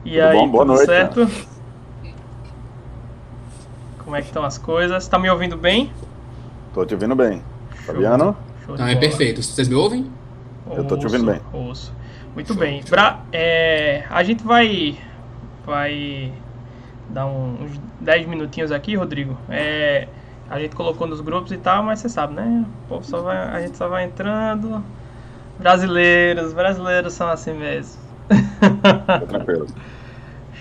E Tudo aí, bom? Boa tudo noite, cara. certo? Como é que estão as coisas? Tá me ouvindo bem? Tô te ouvindo bem. Show, Então, Fabiano, show de então é bola. perfeito. Vocês me ouvem? eu tô te ouvindo Ouço, bem. ouço. Muito Show, bem. show. A gente vai dar uns 10 minutinhos aqui, Rodrigo. A gente colocou nos grupos e tal, mas você sabe, né? A gente só vai entrando. Brasileiros são assim mesmo. Fica tranquilo.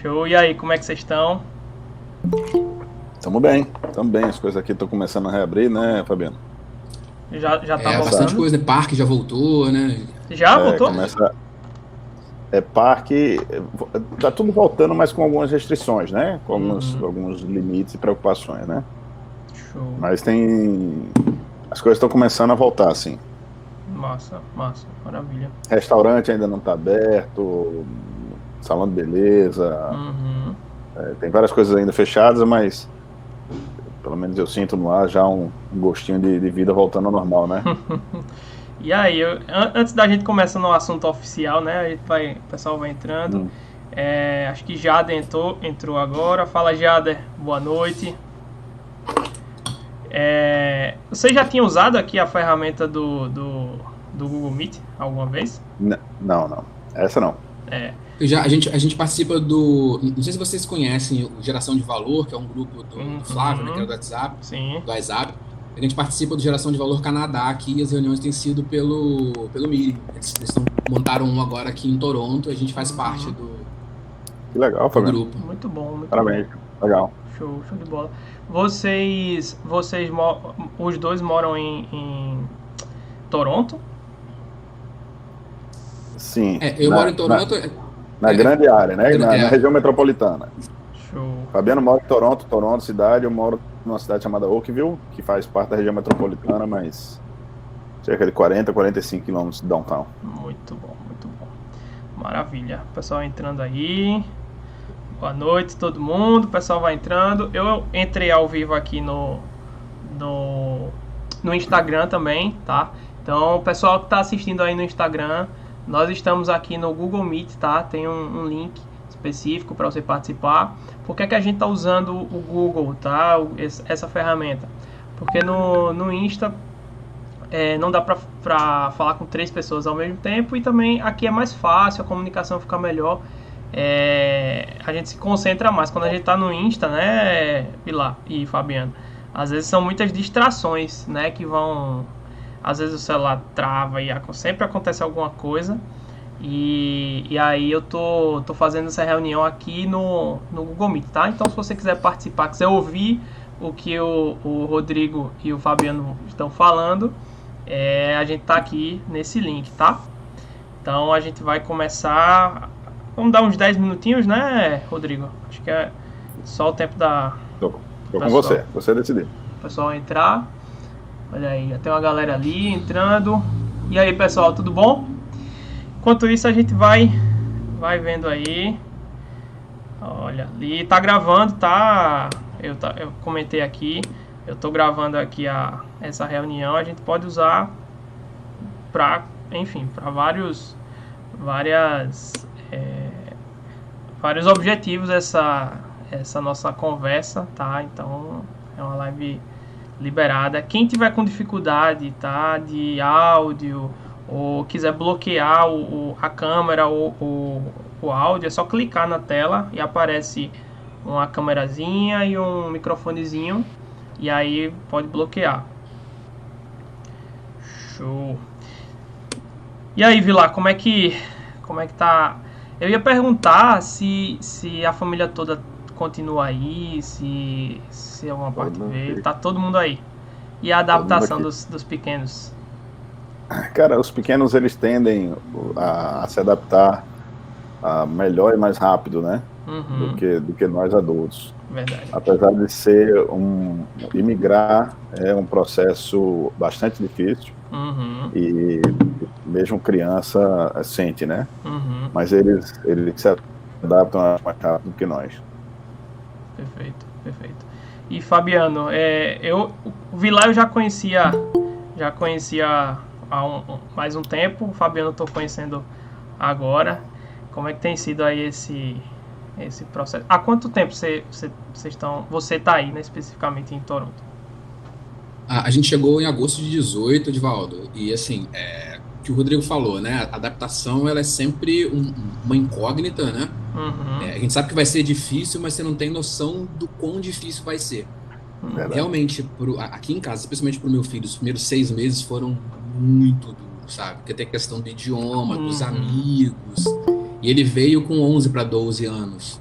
Show. E aí, como é que vocês estão? Tamo bem, tamo bem. As coisas aqui estão começando a reabrir, né, Fabiano? Já tá É Começa, bastante voltando? coisa, né? Parque já voltou, né? Já voltou? começa, parque, tá tudo voltando, mas com algumas restrições, né? Com Uhum. alguns limites e preocupações, né? Show. Mas as coisas estão começando a voltar, assim. Massa, massa, maravilha. Restaurante ainda não tá aberto, salão de beleza, Uhum. tem várias coisas ainda fechadas, mas pelo menos eu sinto no ar já um gostinho de vida voltando ao normal, né? E aí, antes da gente começar no assunto oficial, né? O pessoal vai entrando. Hum. Acho que Jader entrou agora. Fala, Jader, boa noite. Você já tinha usado aqui a ferramenta do Google Meet alguma vez? Não, não. Essa não. É. A gente participa do. Não sei se vocês conhecem o Geração de Valor, que é um grupo do Flávio, né, que Uhum. era do WhatsApp, Sim. do WhatsApp. A gente participa do Geração de Valor Canadá aqui e as reuniões têm sido pelo Meeting. Eles montaram um agora aqui em Toronto e a gente faz parte Que legal, do Fabiano. grupo. Muito bom, muito bom. Parabéns. Legal. Show, show de bola. Os dois moram em Toronto? Sim, Eu moro em Toronto. na grande área, né? Na É, região metropolitana. Show. Fabiano mora em Toronto, cidade. Eu moro numa cidade chamada Oakville, que faz parte da região metropolitana, mas cerca de 45 quilômetros de downtown. Muito bom, muito bom. Maravilha. O pessoal entrando aí. Boa noite, todo mundo. O pessoal vai entrando. Eu entrei ao vivo aqui no, no Instagram também, tá? Então, o pessoal que está assistindo aí no Instagram, nós estamos aqui no Google Meet, tá? Tem um link específico para você participar. Por que a gente está usando o Google, tá? Essa ferramenta? Porque no Insta não dá pra falar com 3 pessoas ao mesmo tempo e também aqui é mais fácil, a comunicação fica melhor. A gente se concentra mais quando a gente tá no Insta, né, Pilar e Fabiano? Às vezes são muitas distrações, né, que vão. Às vezes o celular trava e sempre acontece alguma coisa. E aí eu tô fazendo essa reunião aqui no Google Meet, tá? Então se você quiser participar, quiser ouvir o que o Rodrigo e o Fabiano estão falando, a gente tá aqui nesse link, tá? Então a gente vai começar. Vamos dar uns 10 minutinhos, né, Rodrigo? Acho que é só o tempo do Tô com pessoal, você decidir. pessoal entrar. Olha aí, já tem uma galera ali entrando. E aí, pessoal, tudo bom? Enquanto isso, a gente vai vendo aí. Olha, ali tá gravando, tá? Eu comentei aqui. Eu tô gravando aqui essa reunião. A gente pode usar para, enfim, para várias, vários objetivos essa nossa conversa, tá? Então é uma live liberada. Quem tiver com dificuldade, tá, de áudio ou quiser bloquear a câmera ou o áudio, é só clicar na tela e aparece uma câmerazinha e um microfonezinho e aí pode bloquear. Show. E aí, Vilar, como é que tá? Eu ia perguntar se a família toda continua aí, se alguma parte Todo, veio. Tá todo mundo aí. E a todo mundo adaptação aqui. dos pequenos? Cara, os pequenos eles tendem a se adaptar melhor e mais rápido, né? Uhum, Do que nós adultos. verdade. Apesar de ser imigrar é um processo bastante difícil Uhum, e mesmo criança sente, né? uhum, Mas eles se adaptam mais rápido que nós. perfeito, perfeito. E Fabiano, o Vilar eu já conhecia há mais um tempo. O Fabiano eu tô conhecendo agora. Como é que tem sido aí esse processo. Há quanto tempo você tá aí, né, especificamente em Toronto? A gente chegou em agosto de 18, Edvaldo, e assim, o que o Rodrigo falou, né? A adaptação ela é sempre uma incógnita, né? Uhum. A gente sabe que vai ser difícil, mas você não tem noção do quão difícil vai ser. Verdade. Realmente, aqui em casa, especialmente para o meu filho, os primeiros 6 meses foram muito duros, sabe? Porque tem a questão do idioma, dos amigos. E ele veio com 11 para 12 anos.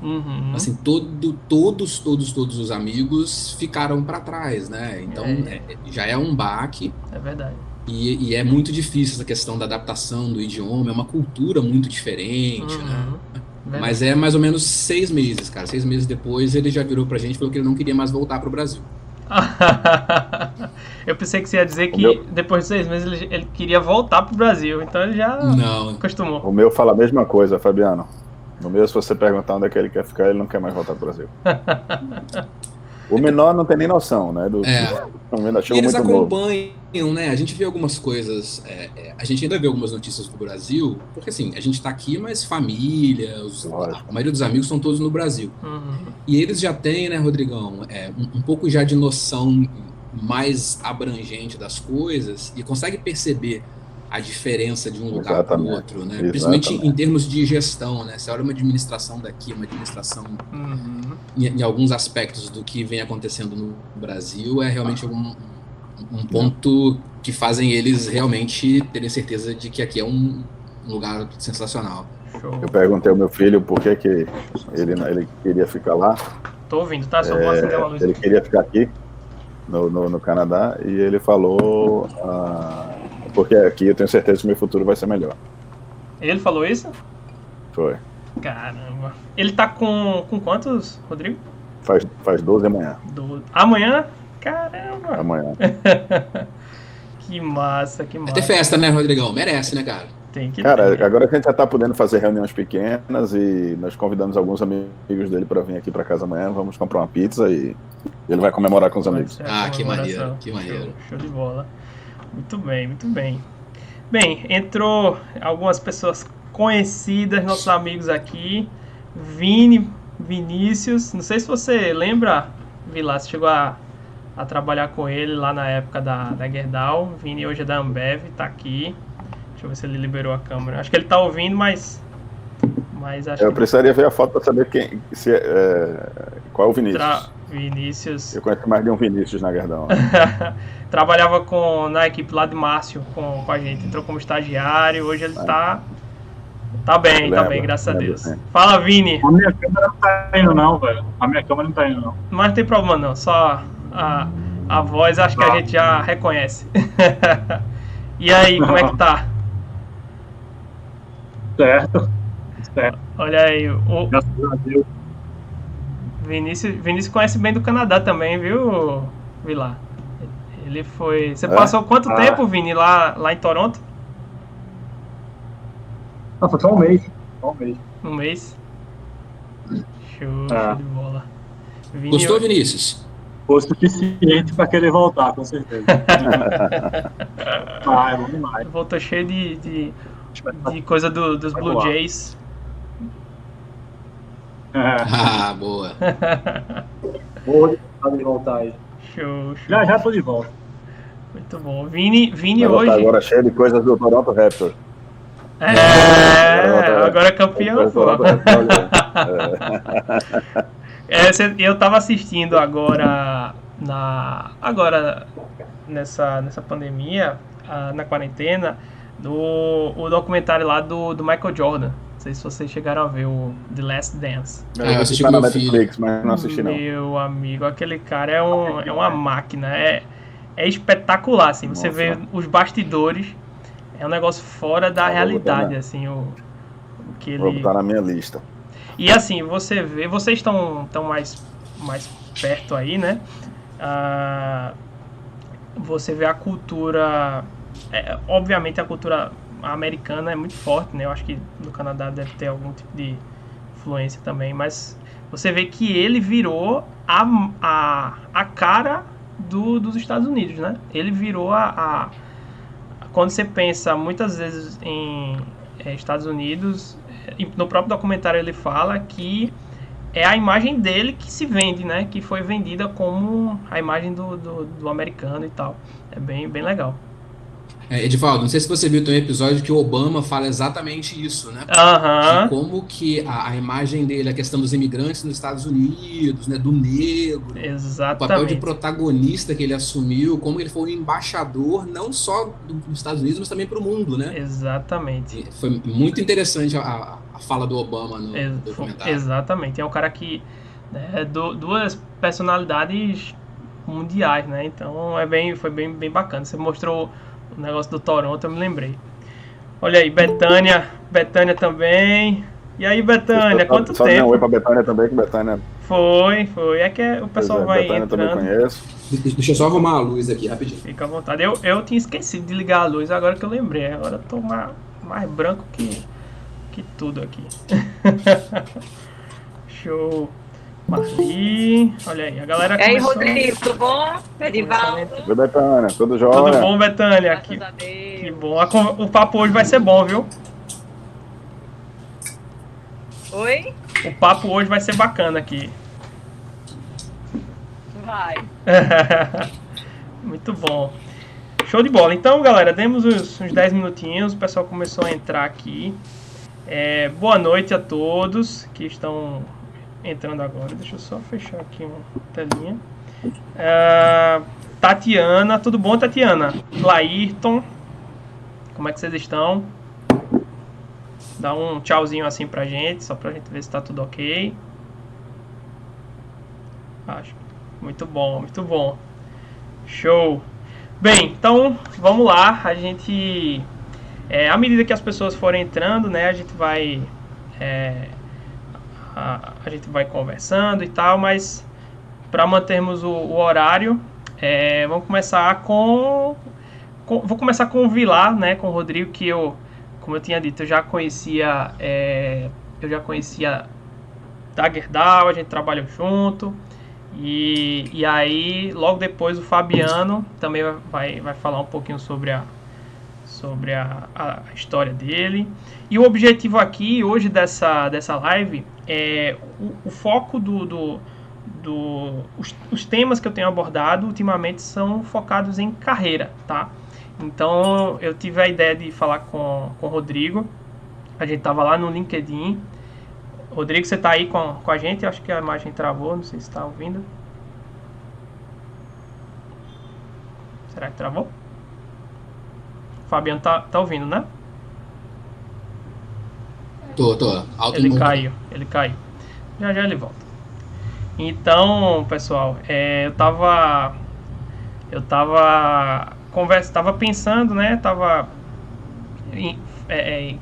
Assim, todos os amigos ficaram para trás, né? Então, já é um baque. É verdade. E é muito difícil essa questão da adaptação do idioma. É uma cultura muito diferente, né? Verdade. Mas é mais ou menos 6 meses, cara. 6 meses depois, ele já virou pra gente e falou que ele não queria mais voltar pro Brasil. Eu pensei que você ia dizer que depois de 6 meses ele queria voltar pro Brasil, então ele já acostumou. O meu fala a mesma coisa, Fabiano. No meu, se você perguntar onde é que ele quer ficar, ele não quer mais voltar pro Brasil. O menor não tem nem noção, né? E eles acompanham, né? A gente vê algumas coisas, a gente ainda vê algumas notícias do Brasil, porque assim, a gente tá aqui, mas família, a maioria dos amigos estão todos no Brasil. E eles já têm, né, Rodrigão, um pouco já de noção mais abrangente das coisas e consegue perceber a diferença de um lugar para o outro, né? Principalmente em termos de gestão, né? Você olha uma administração daqui, uma administração em alguns aspectos do que vem acontecendo no Brasil, é realmente um ponto que fazem eles realmente terem certeza de que aqui é um lugar sensacional. Eu perguntei ao meu filho por que ele queria ficar lá. Tô ouvindo, tá? Só vou acender uma luz. Ele queria ficar aqui, no Canadá, e ele falou... porque aqui eu tenho certeza que o meu futuro vai ser melhor. Ele falou isso? Foi. Caramba. Ele tá com quantos, Rodrigo? Faz 12 amanhã. Amanhã? Caramba. Amanhã. Que massa, que massa. Vai ter festa, né, Rodrigão? Merece, né, cara? Tem que Cara, ter. agora a gente já tá podendo fazer reuniões pequenas e nós convidamos alguns amigos dele para vir aqui para casa amanhã. Vamos comprar uma pizza e ele vai comemorar com os amigos. Que maneiro, que maneiro. Show de bola. Muito bem, muito bem. Bem, entrou algumas pessoas conhecidas, nossos amigos aqui. Vinícius, não sei se você lembra, Vilas, chegou a trabalhar com ele lá na época da Gerdau. Vini hoje é da Ambev, tá aqui. Deixa eu ver se ele liberou a câmera. Acho que ele tá ouvindo, mas acho eu precisaria ver a foto para saber qual é o Vinícius. Vinícius. Eu conheço mais de um Vinícius na Gerdau. Trabalhava na equipe lá de Márcio com a gente. Entrou como estagiário. Hoje ele tá bem, graças a Deus. Sim. Fala, Vini. A minha câmera não tá indo não, velho. A minha câmera não tá indo não. Mas não tem problema não. Só a voz acho que a gente já reconhece. E aí, como é que tá? Certo. Olha aí. Graças a Deus. Vinícius conhece bem do Canadá também, viu, Vilar? Ele foi... Você passou quanto tempo, Vini, lá em Toronto? Foi só um mês. Um mês? Show de bola. Gostou, Vinícius? Foi suficiente para querer voltar, com certeza. Vamos demais. Voltou cheio de coisa dos Blue Jays. Boa. Vou voltar aí. Show. Já tô de volta. Muito bom. Vini vai hoje... agora cheio de coisas do Toronto Raptors. Agora é campeão, pô. Eu tava assistindo agora nessa pandemia, na quarentena, o documentário lá do Michael Jordan. Não sei se vocês chegaram a ver o The Last Dance. Eu assisti com na meu Netflix, filho. mas não assisti não. Meu amigo, aquele cara é uma máquina. É espetacular, assim. Você vê os bastidores. É um negócio fora da realidade, assim, o que ele... Vou botar na minha lista. E assim, você vê... Vocês estão mais perto aí, né? Você vê a cultura... obviamente a cultura americana é muito forte, né? Eu acho que no Canadá deve ter algum tipo de influência também, mas você vê que ele virou a cara dos Estados Unidos, né? Ele virou quando você pensa muitas vezes em Estados Unidos, no próprio documentário ele fala que é a imagem dele que se vende, né? Que foi vendida como a imagem do americano e tal. É bem legal. Edivaldo, não sei se você viu, tem um episódio que o Obama fala exatamente isso, né? Aham. De como que a imagem dele, a questão dos imigrantes nos Estados Unidos, né? Do negro, o papel de Exatamente. protagonista que ele assumiu, como ele foi um embaixador, não só dos Estados Unidos, mas também para o mundo, né? Exatamente. E foi muito interessante a fala do Obama no documentário. Exatamente. É um cara que né, duas personalidades mundiais, né? Então foi bem bacana. Você mostrou o negócio do Toronto, eu me lembrei. Olha aí, Betânia também. E aí, Betânia, quanto só dizer um tempo? oi pra Betânia também, que Betânia... Foi. É que o pessoal vai Betânia também entrando. conheço. Deixa eu só arrumar a luz aqui, rapidinho. Fica à vontade. Eu tinha esquecido de ligar a luz, agora que eu lembrei. Agora eu tô mais branco que tudo aqui. Show. Marli, olha aí, a galera E aí, começou... Rodrigo, tudo bom? Edivaldo? Oi, Betânia, tudo jóia? Tudo bom, Betânia? Graças a Deus. Que bom. O papo hoje vai ser bom, viu? Oi? O papo hoje vai ser bacana aqui. Vai. Muito bom. Show de bola. Então, galera, demos uns 10 minutinhos. O pessoal começou a entrar aqui. Boa noite a todos que estão entrando agora. Deixa eu só fechar aqui uma telinha. Tatiana, tudo bom, Tatiana? Laírton, como é que vocês estão? Dá um tchauzinho assim pra gente, só pra gente ver se tá tudo ok. Acho. Muito bom, muito bom. Show. Bem, então vamos lá. A gente, à medida que as pessoas forem entrando, né, a gente vai conversando e tal, mas para mantermos o horário, vamos começar vou começar com o Vilar, né, com o Rodrigo, que como eu tinha dito, eu já conhecia da Gerdau, a gente trabalhou junto. E aí, logo depois, o Fabiano também vai falar um pouquinho sobre a história dele. E o objetivo aqui, hoje, dessa live, o foco os temas que eu tenho abordado ultimamente são focados em carreira, tá? Então, eu tive a ideia de falar com o Rodrigo. A gente tava lá no LinkedIn. Rodrigo, você tá aí com a gente? Eu acho que a imagem travou, não sei se está ouvindo. Será que travou? O Fabiano tá ouvindo, né? Tô. Alto ele caiu. Já ele volta. Então, pessoal, eu tava pensando, né?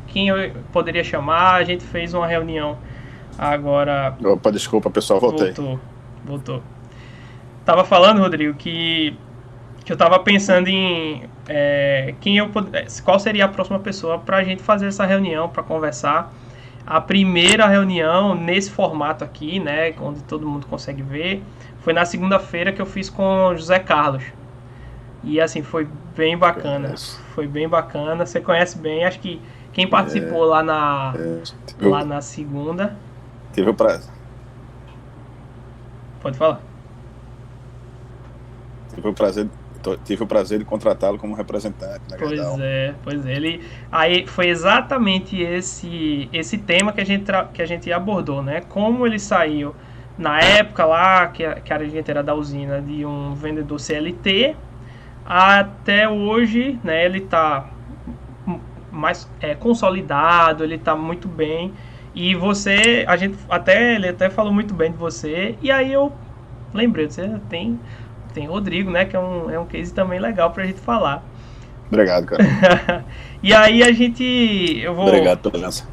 Quem eu poderia chamar. A gente fez uma reunião agora. Opa, desculpa, pessoal, voltei. Voltou. Tava falando, Rodrigo, que eu tava pensando em qual seria a próxima pessoa pra gente fazer essa reunião, pra conversar. A primeira reunião nesse formato aqui, né, onde todo mundo consegue ver, foi na segunda-feira que eu fiz com o José Carlos. E assim, foi bem bacana. Foi bem bacana. Você conhece bem, acho que quem participou lá na segunda. Tive o prazer. Pode falar. Tive o prazer de contratá-lo como representante na Gerdau. Pois é. Aí foi exatamente esse tema que a gente abordou, né? Como ele saiu na época lá, que a gente era da usina, de um vendedor CLT, até hoje, né? Ele está mais consolidado, ele está muito bem. E ele até falou muito bem de você. E aí eu lembrei, você tem o Rodrigo, né? Que é um case também legal pra gente falar. Obrigado, cara. E aí Obrigado pela herança.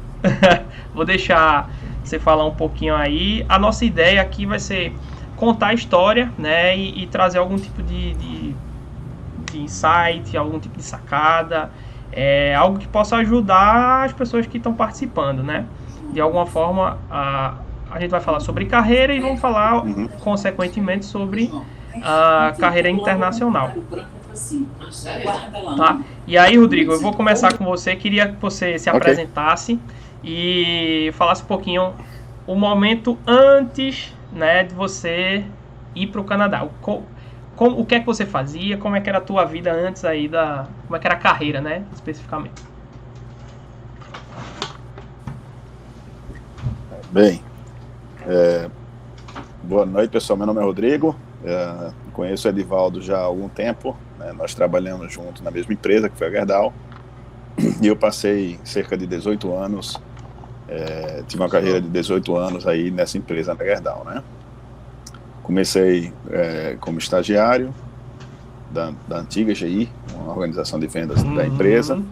Vou deixar você falar um pouquinho aí. A nossa ideia aqui vai ser contar a história, né? E trazer algum tipo de insight, algum tipo de sacada. Algo que possa ajudar as pessoas que estão participando, né? De alguma forma, a gente vai falar sobre carreira e vamos falar, consequentemente, sobre a carreira internacional. Tá? E aí, Rodrigo, eu vou começar com você. Queria que você se apresentasse e falasse um pouquinho o momento antes, né, de você ir para o Canadá. O que é que você fazia? Como é que era a tua vida antes aí como é que era a carreira, né, especificamente? Bem, boa noite, pessoal. Meu nome é Rodrigo. Conheço o Edivaldo já há algum tempo, né? Nós trabalhamos juntos na mesma empresa, que foi a Gerdau. E eu passei cerca de 18 anos, tive uma carreira de 18 anos aí nessa empresa, na Gerdau, né? Comecei como estagiário da antiga GI, uma organização de vendas da empresa,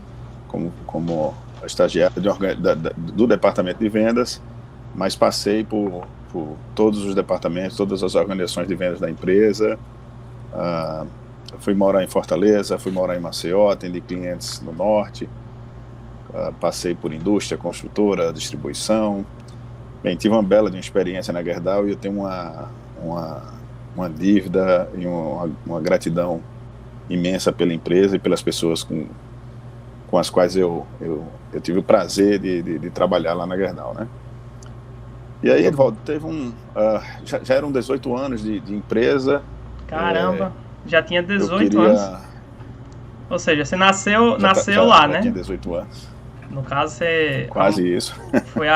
como estagiário do departamento de vendas, mas passei por todos os departamentos, todas as organizações de vendas da empresa. Fui morar em Fortaleza, fui morar em Maceió, atendi clientes no norte, passei por indústria, construtora, distribuição. Bem, tive uma bela de uma experiência na Gerdau e eu tenho uma dívida e uma gratidão imensa pela empresa e pelas pessoas com as quais eu tive o prazer de trabalhar lá na Gerdau, né? E aí, Edvaldo, teve já eram 18 anos de empresa. Caramba, já tinha 18 anos. Ou seja, você nasceu lá, né? Já tinha 18 anos. No caso, você... Quase isso. Foi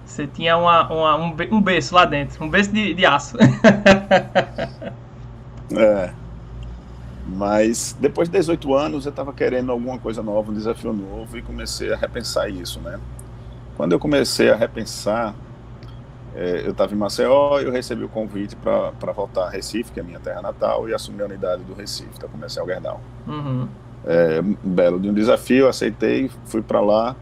você tinha um berço lá dentro, um berço de aço. Mas depois de 18 anos eu estava querendo alguma coisa nova, um desafio novo, e comecei a repensar isso, né? Quando eu comecei a repensar, eu estava em Maceió e eu recebi o convite para voltar a Recife, que é a minha terra natal, e assumir a unidade do Recife, da Comercial Gerdau. Um belo de um desafio, aceitei, fui para lá,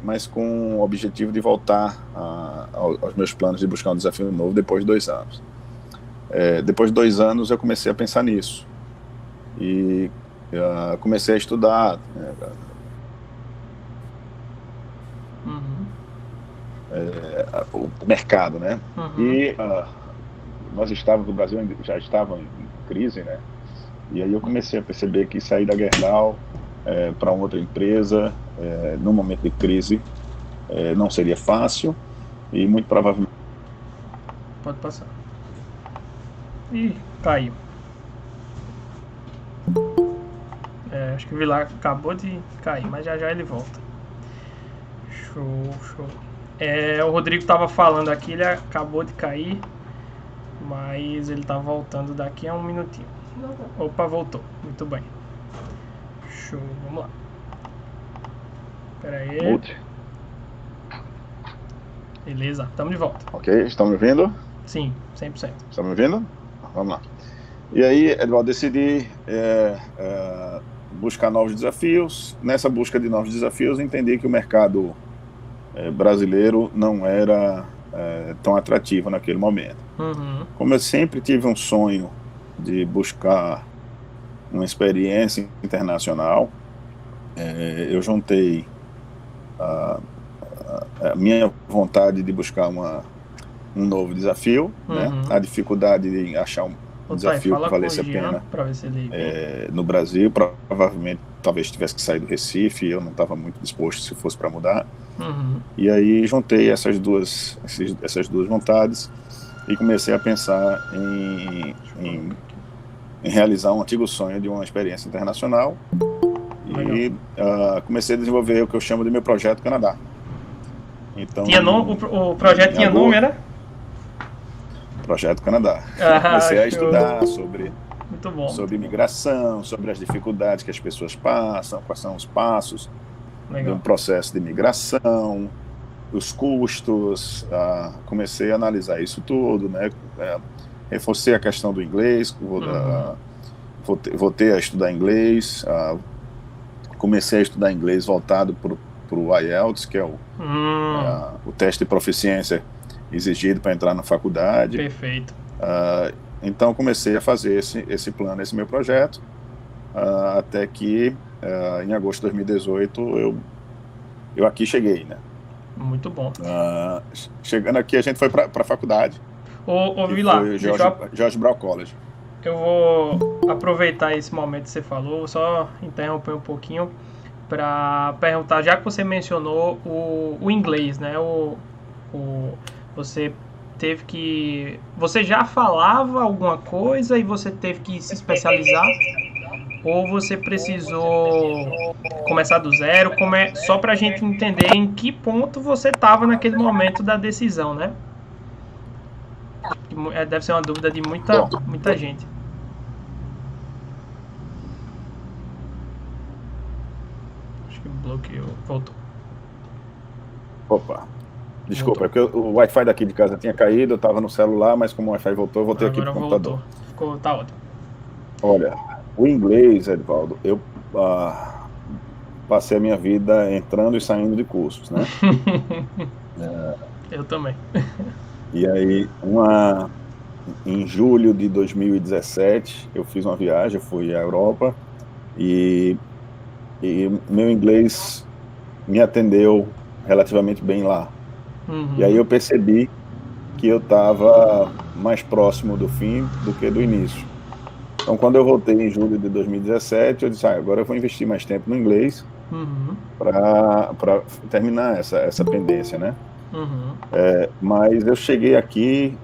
mas com o objetivo de voltar aos meus planos de buscar um desafio novo depois de 2 anos. Depois de 2 anos eu comecei a pensar nisso e comecei a estudar o mercado, né? E nós estávamos no Brasil, já estava em crise, né? E aí eu comecei a perceber que sair da Gerdau para outra empresa num momento de crise não seria fácil e muito provavelmente... Pode passar. Ih, caiu. Acho que o Vilar acabou de cair, mas já ele volta. Show. O Rodrigo estava falando aqui, ele acabou de cair, mas ele tá voltando daqui a um minutinho. Opa, voltou. Muito bem. Show, vamos lá. Pera aí. Mute. Beleza, estamos de volta. Ok, estão me ouvindo? Sim, 100%. Estão me ouvindo? Vamos lá. E aí, Edvaldo, decidi buscar novos desafios. Nessa busca de novos desafios, entendi que o mercado brasileiro não era tão atrativo naquele momento. Como eu sempre tive um sonho de buscar uma experiência internacional, eu juntei a minha vontade de buscar um novo desafio, né? A dificuldade de achar um desafio que valesse a pena no Brasil. Provavelmente, talvez tivesse que sair do Recife, eu não estava muito disposto se fosse para mudar. E aí juntei essas duas vontades e comecei a pensar em realizar um antigo sonho de uma experiência internacional. E comecei a desenvolver o que eu chamo de meu projeto Canadá. Então, o projeto tinha nome, era? Projeto Canadá. Comecei a estudar sobre imigração, sobre as dificuldades que as pessoas passam, quais são os passos de um processo de imigração, os custos. Comecei a analisar isso tudo, né? Reforcei a questão do inglês, voltei a estudar inglês, comecei a estudar inglês voltado para o IELTS, que é o teste de proficiência exigido para entrar na faculdade. Perfeito. Então comecei a fazer esse plano, esse meu projeto, até que em agosto de 2018 eu aqui cheguei, né? Muito bom. Chegando aqui, a gente foi para a faculdade. Ô Vilar, George Brown College. Eu vou aproveitar esse momento que você falou, só interromper um pouquinho. para perguntar, já que você mencionou o inglês, né? Você teve que... Você já falava alguma coisa e você teve que se especializar? Ou você precisou começar do zero? Só para a gente entender em que ponto você estava naquele momento da decisão, né? Deve ser uma dúvida de muita gente. Acho que bloqueou. Voltou. Opa. Desculpa, é porque o Wi-Fi daqui de casa tinha caído, eu estava no celular, mas como o Wi-Fi voltou, eu voltei aqui pro computador. Tá ótimo. Olha, o inglês, Edivaldo, eu passei a minha vida entrando e saindo de cursos, né? Eu também. E aí, em julho de 2017, eu fiz uma viagem, eu fui à Europa e meu inglês me atendeu relativamente bem lá. E aí eu percebi que eu estava mais próximo do fim do que do início. Então, quando eu voltei em julho de 2017, eu disse, agora eu vou investir mais tempo no inglês para terminar essa pendência, né? Mas eu cheguei aqui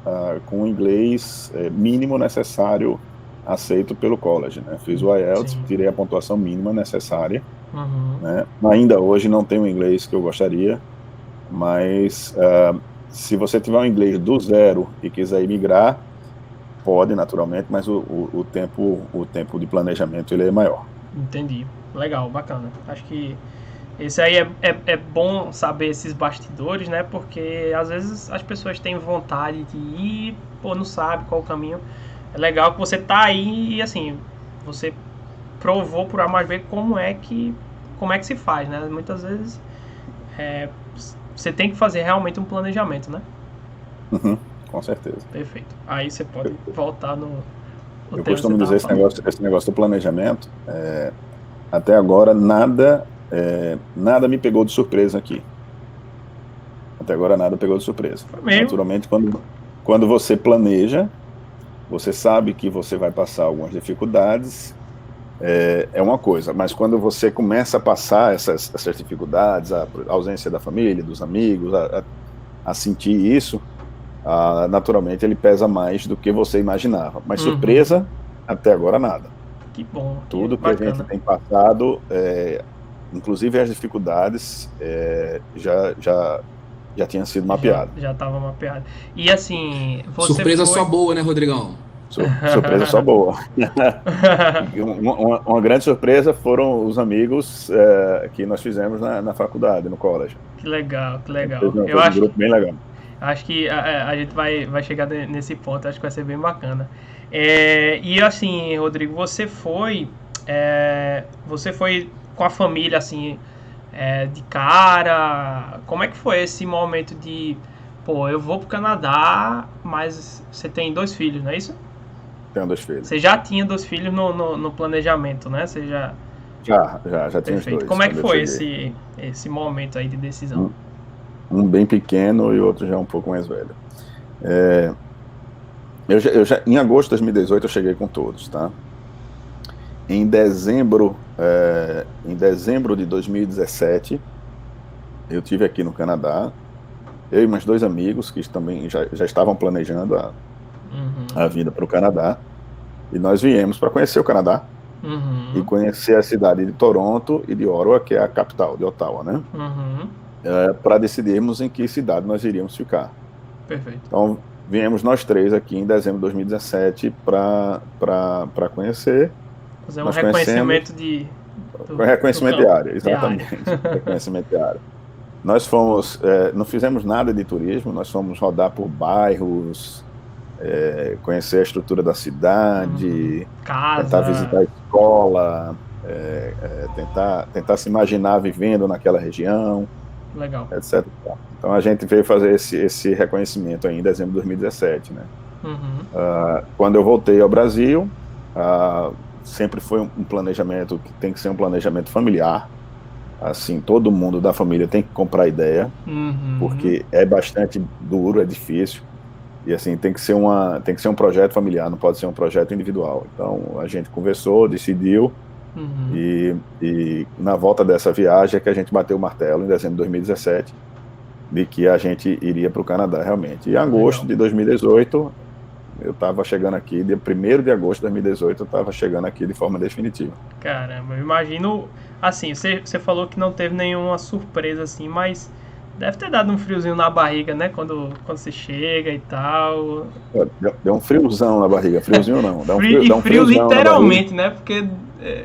com o inglês mínimo necessário aceito pelo college, né? Fiz o IELTS, tirei a pontuação mínima necessária, né? Ainda hoje não tenho o inglês que eu gostaria, mas se você tiver um inglês do zero e quiser migrar, pode naturalmente, mas o tempo de planejamento ele é maior. Entendi, legal, bacana. Acho que esse aí é bom saber esses bastidores, né? Porque às vezes as pessoas têm vontade de ir, não sabe qual o caminho. É legal que você tá aí e assim, você provou por A mais B como é que se faz, né? Muitas vezes você tem que fazer realmente um planejamento, né? Com certeza. Perfeito. Aí você pode voltar no eu costumo dizer esse negócio do planejamento, até agora nada me pegou de surpresa aqui. Até agora nada pegou de surpresa. Naturalmente, quando você planeja, você sabe que você vai passar algumas dificuldades, é uma coisa, mas quando você começa a passar essas dificuldades, a ausência da família, dos amigos, a sentir isso, naturalmente ele pesa mais do que você imaginava. Mas surpresa, até agora nada. Que bom. Tudo que a gente tem passado, inclusive as dificuldades, já tinha sido mapeado. Já estava mapeado. E assim, surpresa só boa, né, Rodrigão? Surpresa só boa. Uma grande surpresa foram os amigos que nós fizemos na faculdade, no college. Que legal, que legal. Eu acho um grupo bem legal. Acho que a gente vai chegar nesse ponto, acho que vai ser bem bacana. E assim, Rodrigo, você foi com a família assim, de cara. Como é que foi esse momento de, eu vou pro Canadá, mas você tem 2 filhos, não é isso? Tenho 2 filhos. Você já tinha 2 filhos no planejamento, né? Você já tinha os 2. Como é que foi esse momento aí de decisão? Um bem pequeno e outro já um pouco mais velho. Em agosto de 2018 eu cheguei com todos, tá? Em dezembro de 2017 eu estive aqui no Canadá, eu e mais 2 amigos que também já estavam planejando a vinda para o Canadá, e nós viemos para conhecer o Canadá e conhecer a cidade de Toronto e de Ottawa, que é a capital de Ottawa, né? Para decidirmos em que cidade nós iríamos ficar. Perfeito. Então viemos nós 3 aqui em dezembro de 2017 para conhecer. Fazer um reconhecimento reconhecimento de área, exatamente. Reconhecimento de área. Nós fomos, não fizemos nada de turismo, nós fomos rodar por bairros, conhecer a estrutura da cidade, tentar visitar a escola, tentar se imaginar vivendo naquela região, legal, etc. Então a gente veio fazer esse reconhecimento aí em dezembro de 2017, né? Quando eu voltei ao Brasil, sempre foi um planejamento que tem que ser um planejamento familiar. Assim, todo mundo da família tem que comprar ideia, porque é bastante duro, é difícil, e assim, tem que ser um projeto familiar, não pode ser um projeto individual. Então a gente conversou, decidiu, E na volta dessa viagem é que a gente bateu o martelo, em dezembro de 2017, de que a gente iria para o Canadá, realmente. E em agosto de 2018, eu estava chegando aqui, dia 1º de agosto de 2018, eu estava chegando aqui de forma definitiva. Caramba, eu imagino, assim, você falou que não teve nenhuma surpresa, assim, mas deve ter dado um friozinho na barriga, né, quando você chega e tal. Deu um friozão na barriga, friozinho não, dá um frio literalmente, né, porque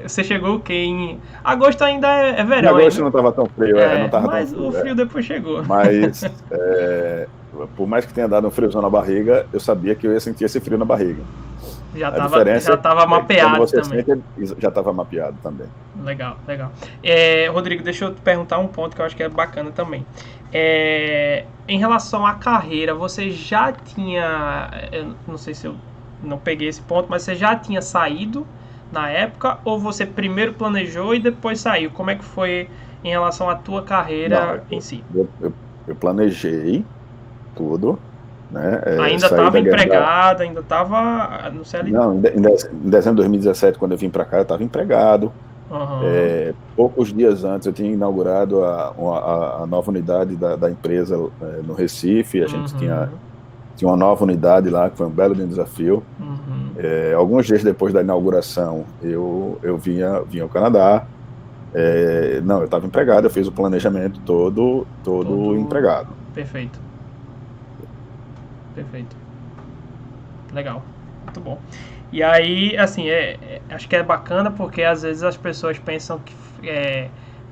você chegou o quê? Em agosto ainda é verão. Em agosto não estava tão frio, não tava mas tão frio, o frio depois chegou. Mas, por mais que tenha dado um friozão na barriga, eu sabia que eu ia sentir esse frio na barriga. Já estava mapeado também. Já estava mapeado também. Legal. Rodrigo, deixa eu te perguntar um ponto que eu acho que é bacana também. Em relação à carreira, você já tinha... Eu não sei se eu não peguei esse ponto, mas você já tinha saído na época, ou você primeiro planejou e depois saiu? Como é que foi em relação à tua carreira em si? Eu planejei tudo, né? Ainda estava empregado, ainda estava no CLT? Não, em dezembro de 2017, quando eu vim para cá, eu estava empregado. Poucos dias antes eu tinha inaugurado a nova unidade da empresa no Recife. A gente tinha uma nova unidade lá, que foi um belo desafio. Alguns dias depois da inauguração, eu vinha ao Canadá. Não, eu estava empregado, eu fiz o planejamento todo empregado. Perfeito. Legal, muito bom. E aí, assim, acho que é bacana porque às vezes as pessoas pensam que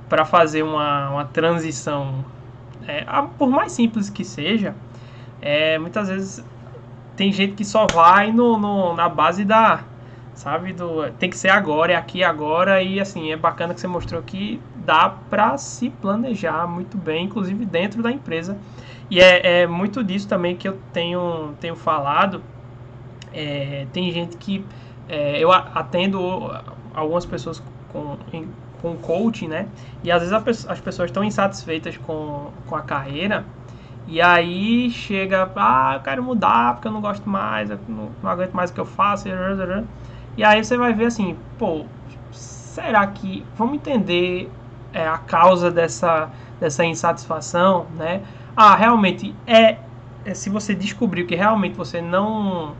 para fazer uma transição, por mais simples que seja, muitas vezes tem gente que só vai na base sabe, tem que ser agora, é aqui agora, e assim, é bacana que você mostrou que dá para se planejar muito bem, inclusive dentro da empresa. E é muito disso também que eu tenho falado. Tem gente que... eu atendo algumas pessoas com coaching, né? E às vezes as pessoas estão insatisfeitas com a carreira, e aí chega, eu quero mudar porque eu não gosto mais, eu não aguento mais o que eu faço. E aí você vai ver assim, será que... Vamos entender a causa dessa insatisfação, né? Realmente se você descobriu que realmente você não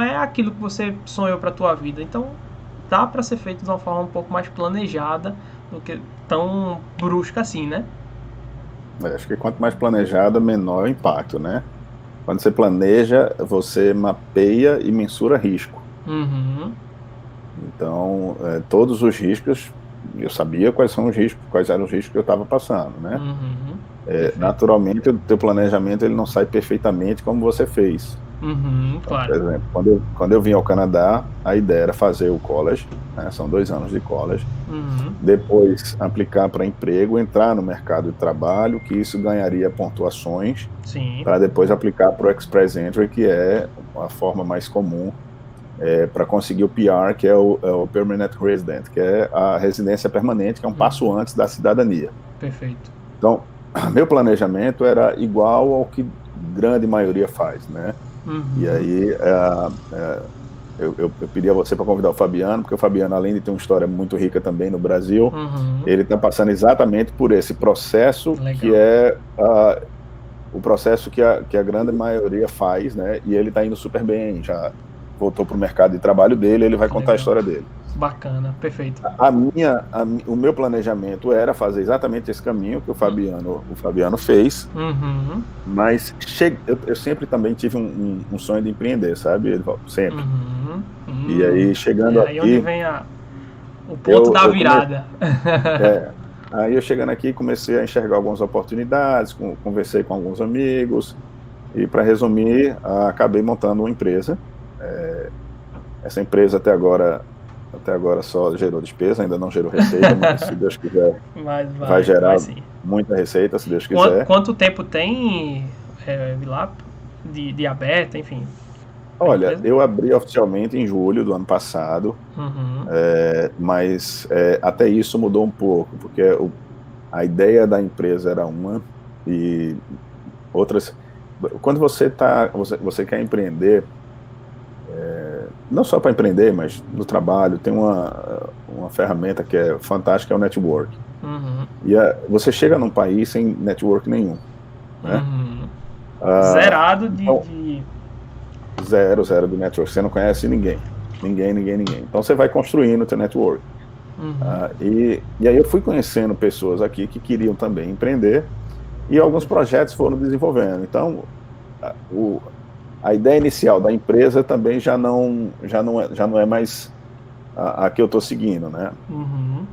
é aquilo que você sonhou para a tua vida, então dá para ser feito de uma forma um pouco mais planejada do que tão brusca assim, né? Acho que quanto mais planejada, menor o impacto, né? Quando você planeja, você mapeia e mensura risco. Então, todos os riscos, eu sabia quais eram os riscos que eu estava passando, né? Naturalmente, o teu planejamento ele não sai perfeitamente como você fez. Claro. Por exemplo, quando eu vim ao Canadá, a ideia era fazer o college, né? São 2 anos de college, depois aplicar para emprego, entrar no mercado de trabalho, que isso ganharia pontuações, para depois aplicar para o Express Entry, que é a forma mais comum para conseguir o PR, que é o Permanent Resident, que é a residência permanente, que é um passo antes da cidadania. Perfeito. Então, meu planejamento era igual ao que grande maioria faz, né? E aí eu pedi a você para convidar o Fabiano, porque o Fabiano, além de ter uma história muito rica também no Brasil, ele está passando exatamente por esse processo. Legal. Que é o processo que a grande maioria faz, né? E ele está indo super bem, já voltou para o mercado de trabalho dele, ele vai contar a história dele. Bacana, perfeito. O meu planejamento era fazer exatamente esse caminho que o Fabiano fez, mas eu sempre também tive um sonho de empreender, sabe? Sempre. E aí, chegando aqui... Aí onde vem o ponto da virada. Aí eu chegando aqui, comecei a enxergar algumas oportunidades, conversei com alguns amigos, e para resumir, acabei montando uma empresa. Essa empresa até agora só gerou despesa, ainda não gerou receita, mas se Deus quiser vai gerar muita receita, se Deus quiser. Quanto tempo tem lá de aberto, enfim? Olha, eu abri oficialmente em julho do ano passado, mas até isso mudou um pouco, porque a ideia da empresa era uma e outras... Quando você quer empreender, não só para empreender, mas no trabalho, tem uma ferramenta que é fantástica, é o network. Uhum. E você chega num país sem network nenhum, né? Uhum. Zerado então, zero de network. Você não conhece ninguém. Então você vai construindo o seu network. Uhum. E aí eu fui conhecendo pessoas aqui que queriam também empreender e alguns projetos foram desenvolvendo. Então, a ideia inicial da empresa também já não é mais a que eu estou seguindo, né? Uhum.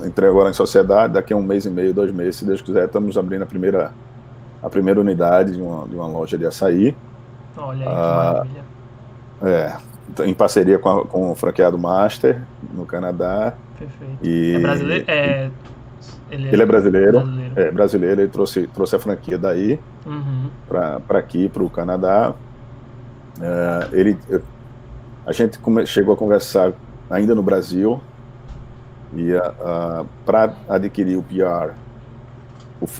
Entrei agora em sociedade, daqui a 1 mês e meio, 2 meses, se Deus quiser, estamos abrindo a primeira unidade de uma loja de açaí. Olha aí, que maravilha. Em parceria com o franqueado Master, no Canadá. Perfeito. E é brasileiro? Ele é brasileiro. É brasileiro, ele trouxe a franquia daí para aqui, para o Canadá. A gente chegou a conversar ainda no Brasil, e para adquirir o PR,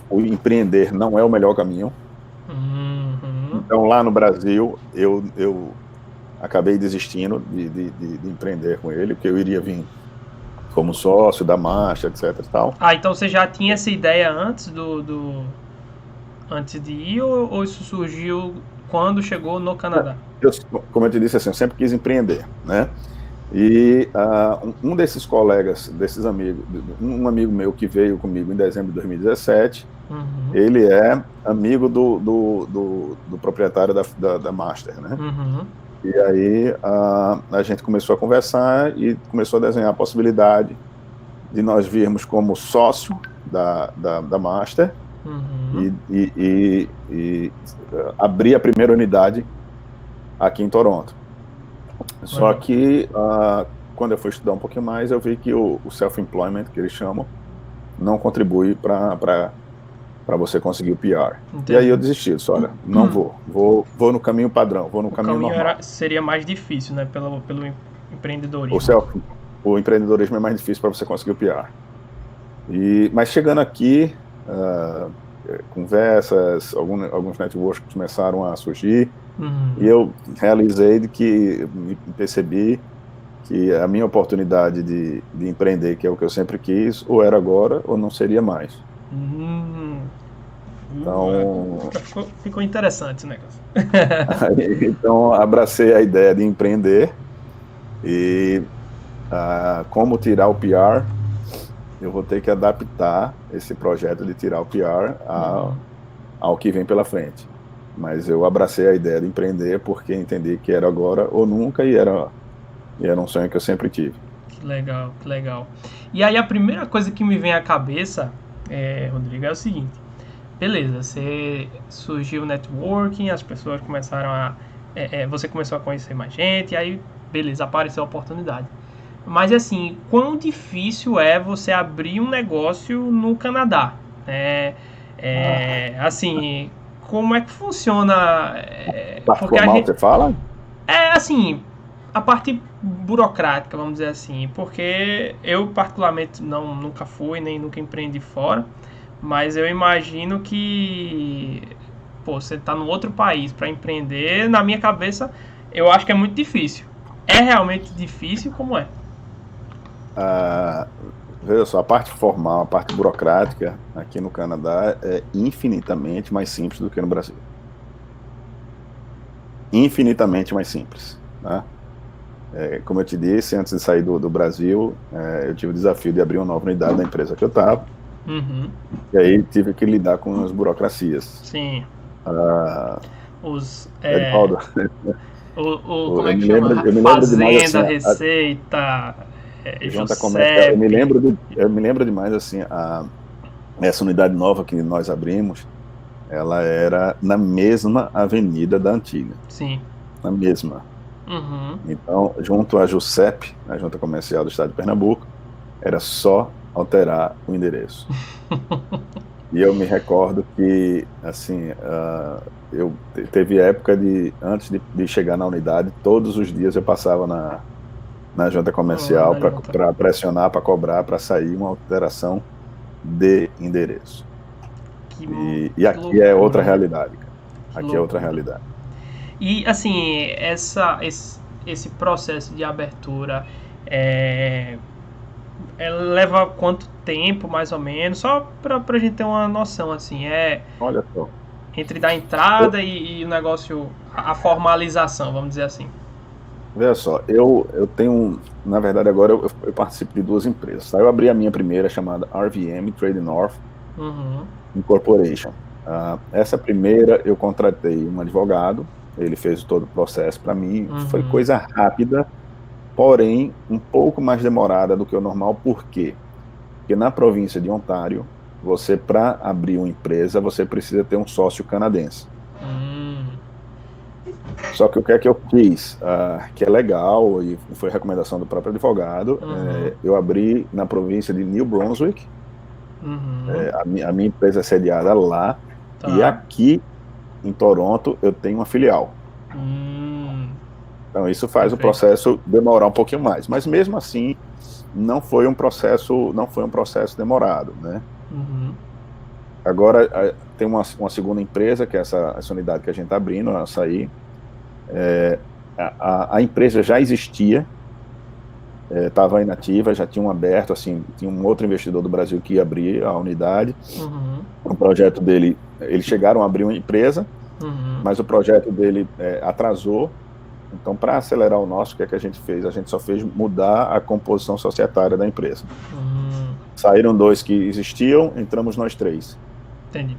o empreender não é o melhor caminho. Então, lá no Brasil, eu acabei desistindo de empreender com ele, porque eu iria vir como sócio da marcha, etc e tal. Então você já tinha essa ideia antes antes de ir, ou isso surgiu quando chegou no Canadá? Como eu te disse, assim, eu sempre quis empreender, né? E um desses colegas, desses amigos, um amigo meu que veio comigo em dezembro de 2017, ele é amigo do proprietário da Master, né? E aí a gente começou a conversar e começou a desenhar a possibilidade de nós virmos como sócio da Master e abrir a primeira unidade aqui em Toronto. Só que quando eu fui estudar um pouquinho mais, eu vi que o self-employment, que eles chamam, não contribui para você conseguir o PR. Entendi. E aí eu desisti, disse, olha, não vou no caminho padrão, vou no caminho normal. Seria mais difícil, né, pelo empreendedorismo. O empreendedorismo é mais difícil para você conseguir o PR. Mas chegando aqui, conversas, alguns networks começaram a surgir, e eu realizei percebi que a minha oportunidade de empreender, que é o que eu sempre quis, ou era agora ou não seria mais. Então, ficou interessante o negócio. Então, abracei a ideia de empreender e como tirar o PR, eu vou ter que adaptar esse projeto de tirar o PR ao que vem pela frente. Mas eu abracei a ideia de empreender porque entendi que era agora ou nunca, e era um sonho que eu sempre tive. Que legal, que legal. E aí a primeira coisa que me vem à cabeça, Rodrigo, é o seguinte. Beleza, você surgiu o networking, as pessoas começaram você começou a conhecer mais gente, e aí, beleza, apareceu a oportunidade. Mas assim, quão difícil é você abrir um negócio no Canadá? Assim, como é que funciona? Porque você fala? Assim, a parte burocrática, vamos dizer assim, porque eu particularmente nunca fui, nem nunca empreendi fora, mas eu imagino que você tá num outro país para empreender, na minha cabeça, eu acho que é muito difícil. É realmente difícil? Como é? Veja só, a parte formal, a parte burocrática aqui no Canadá é infinitamente mais simples do que no Brasil. Infinitamente mais simples, né? Como eu te disse, antes de sair do Brasil, eu tive o desafio de abrir uma nova unidade da empresa que eu estava. E aí tive que lidar com as burocracias. Sim. Edvaldo, como é que chama? Fazenda, Receita, junta comercial. Eu me lembro demais, assim, essa unidade nova que nós abrimos, ela era na mesma avenida da antiga. Sim. Na mesma. Então, junto à JUSEP, a Junta Comercial do Estado de Pernambuco, era só alterar o endereço. E eu me recordo que, assim, teve época antes de chegar na unidade, todos os dias eu passava na junta comercial para pressionar, para cobrar, para sair uma alteração de endereço. E aqui é outra realidade, cara. Aqui é outra realidade. E, assim, esse processo de abertura, Leva quanto tempo, mais ou menos? Só pra gente ter uma noção, assim. Olha só. Entre dar entrada e o negócio, a formalização, vamos dizer assim. Veja só, eu tenho, na verdade agora eu participo de 2 empresas, tá? Eu abri a minha primeira chamada RVM Trade North Incorporation. Essa primeira eu contratei um advogado, ele fez todo o processo para mim, foi coisa rápida, porém um pouco mais demorada do que o normal. Por quê? Porque na província de Ontário, você, para abrir uma empresa, você precisa ter um sócio canadense. Só que o que é que eu fiz, que é legal, e foi recomendação do próprio advogado, eu abri na província de New Brunswick, a minha empresa é sediada lá, e aqui em Toronto eu tenho uma filial. Então isso faz o processo demorar um pouquinho mais, mas mesmo assim não foi um processo demorado, né? Agora tem uma segunda empresa, que é essa unidade que a gente está abrindo, a Açaí. A empresa já existia, estava inativa, já tinham aberto, assim, tinha um outro investidor do Brasil que ia abrir a unidade. O projeto dele, eles chegaram a abrir uma empresa, mas o projeto dele atrasou. Então, para acelerar o nosso, o que é que a gente fez? A gente só fez mudar a composição societária da empresa. Saíram 2 que existiam, entramos nós 3. Entendi.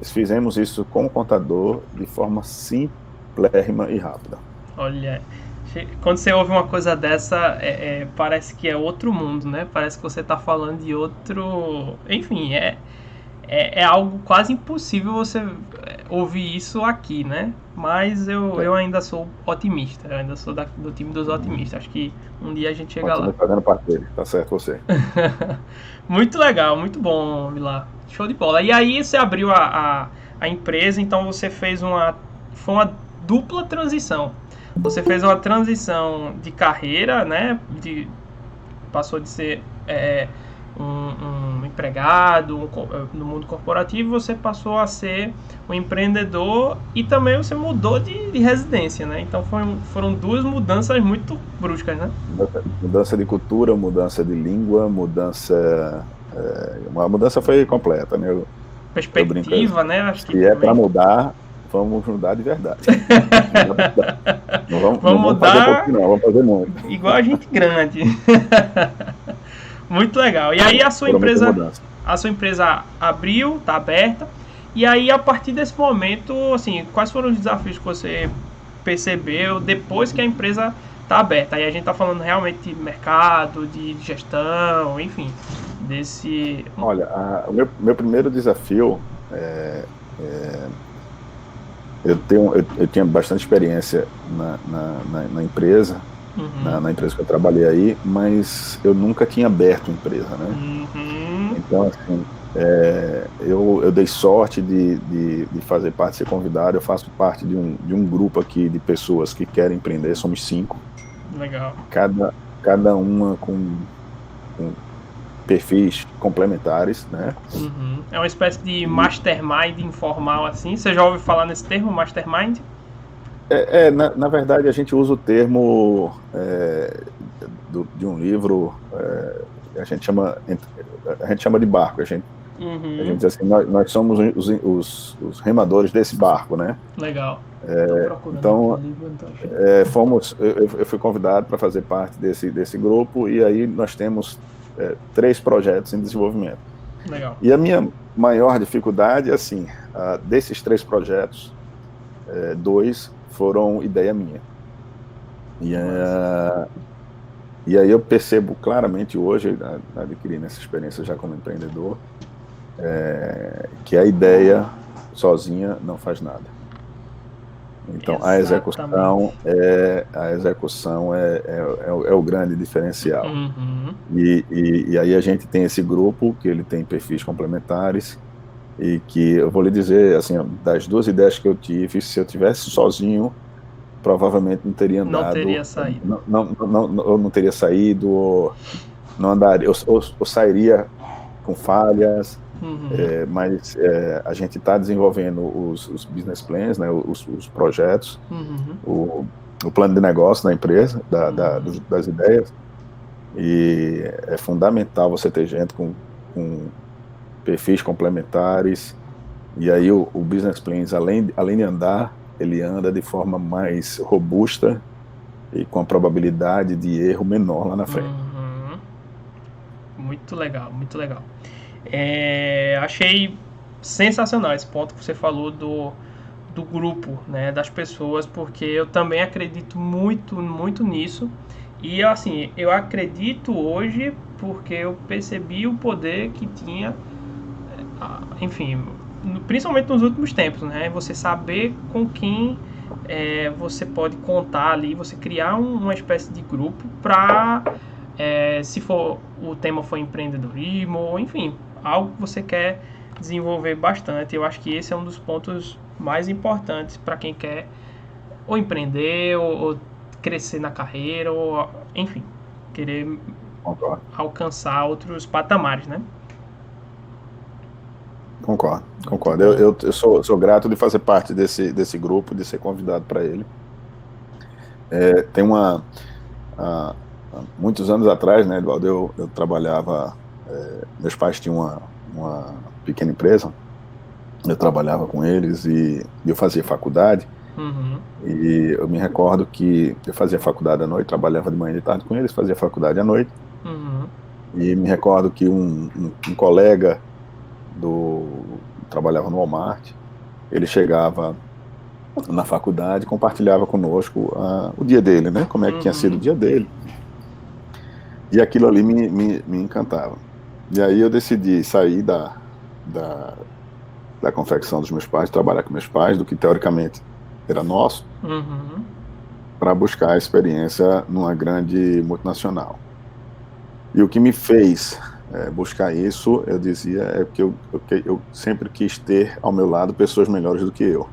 Fizemos isso com o contador de forma simplérrima e rápida. Olha, quando você ouve uma coisa dessa, parece que é outro mundo, né? Parece que você está falando de outro... Enfim, é algo quase impossível você ouvir isso aqui, né? Mas eu ainda sou otimista, eu ainda sou do time dos otimistas. Acho que um dia a gente chega lá. Fazendo parte dele, tá certo você. Muito legal, muito bom, Milá. Show de bola. E aí você abriu a empresa, então você fez foi uma dupla transição. Você fez uma transição de carreira, né? Passou de ser um empregado no mundo corporativo, você passou a ser um empreendedor e também você mudou de residência, né? Então foram 2 mudanças muito bruscas, né? Mudança de cultura, mudança de língua, uma mudança foi completa, né? Perspectiva, né? Acho que se para mudar, vamos mudar de verdade. Vamos mudar, fazer um pouquinho, não, vamos fazer muito. Igual a gente grande. Muito legal. E aí a sua empresa abriu, tá aberta. E aí a partir desse momento, assim, quais foram os desafios que você percebeu depois que a empresa tá aberta? Aí a gente tá falando realmente de mercado, de gestão, enfim, desse... Olha, o meu primeiro desafio eu tinha bastante experiência na empresa, na empresa que eu trabalhei aí, mas eu nunca tinha aberto empresa, né? Então, assim, eu dei sorte de fazer parte, de ser convidado. Eu faço parte de um grupo aqui de pessoas que querem empreender, somos 5. Legal. Cada uma com perfis complementares, né? É uma espécie de mastermind informal, assim. Você já ouviu falar nesse termo, mastermind? Na verdade, a gente usa o termo de um livro, a gente chama de barco. A gente diz assim, nós somos os remadores desse barco, né? Legal. Então, eu fui convidado para fazer parte desse grupo, e aí nós temos 3 projetos em desenvolvimento. Legal. E a minha maior dificuldade, assim, desses 3 projetos, 2 foram ideia minha. E aí eu percebo claramente hoje, adquirindo essa experiência já como empreendedor, que a ideia sozinha não faz nada. Então, exatamente. a execução é o grande diferencial. E aí a gente tem esse grupo, que ele tem perfis complementares, e que eu vou lhe dizer, assim, das 2 ideias que eu tive, se eu tivesse sozinho, provavelmente não teria andado. Não teria saído. Eu não teria saído, ou não andaria, eu sairia com falhas. Mas a gente está desenvolvendo os business plans, né, os projetos, o plano de negócio da empresa, das ideias, E é fundamental você ter gente com perfis complementares. E aí o Business Plans, além de andar, ele anda de forma mais robusta e com a probabilidade de erro menor lá na frente. Muito legal, muito legal. Achei sensacional esse ponto que você falou do grupo, né, das pessoas, porque eu também acredito muito, muito nisso. E assim, eu acredito hoje porque eu percebi o poder que tinha, enfim, principalmente nos últimos tempos, né? Você saber com quem você pode contar ali, você criar uma espécie de grupo para, se o tema for empreendedorismo, ou enfim, algo que você quer desenvolver bastante. Eu acho que esse é um dos pontos mais importantes para quem quer ou empreender, ou crescer na carreira, ou enfim, querer alcançar outros patamares, né? Concordo. Eu sou grato de fazer parte desse grupo, de ser convidado para ele. Tem há muitos anos atrás, né, Eduardo, eu trabalhava, meus pais tinham uma pequena empresa, eu trabalhava com eles e eu fazia faculdade. E eu me recordo que eu fazia faculdade à noite, trabalhava de manhã e de tarde com eles, fazia faculdade à noite. E me recordo que um colega trabalhava no Walmart, ele chegava na faculdade, compartilhava conosco o dia dele, né? Como é que tinha sido o dia dele. E aquilo ali me encantava. E aí eu decidi sair da confecção dos meus pais, trabalhar com meus pais, do que teoricamente era nosso, para buscar a experiência numa grande multinacional. E o que me fez buscar isso, eu dizia, é que eu sempre quis ter ao meu lado pessoas melhores do que eu.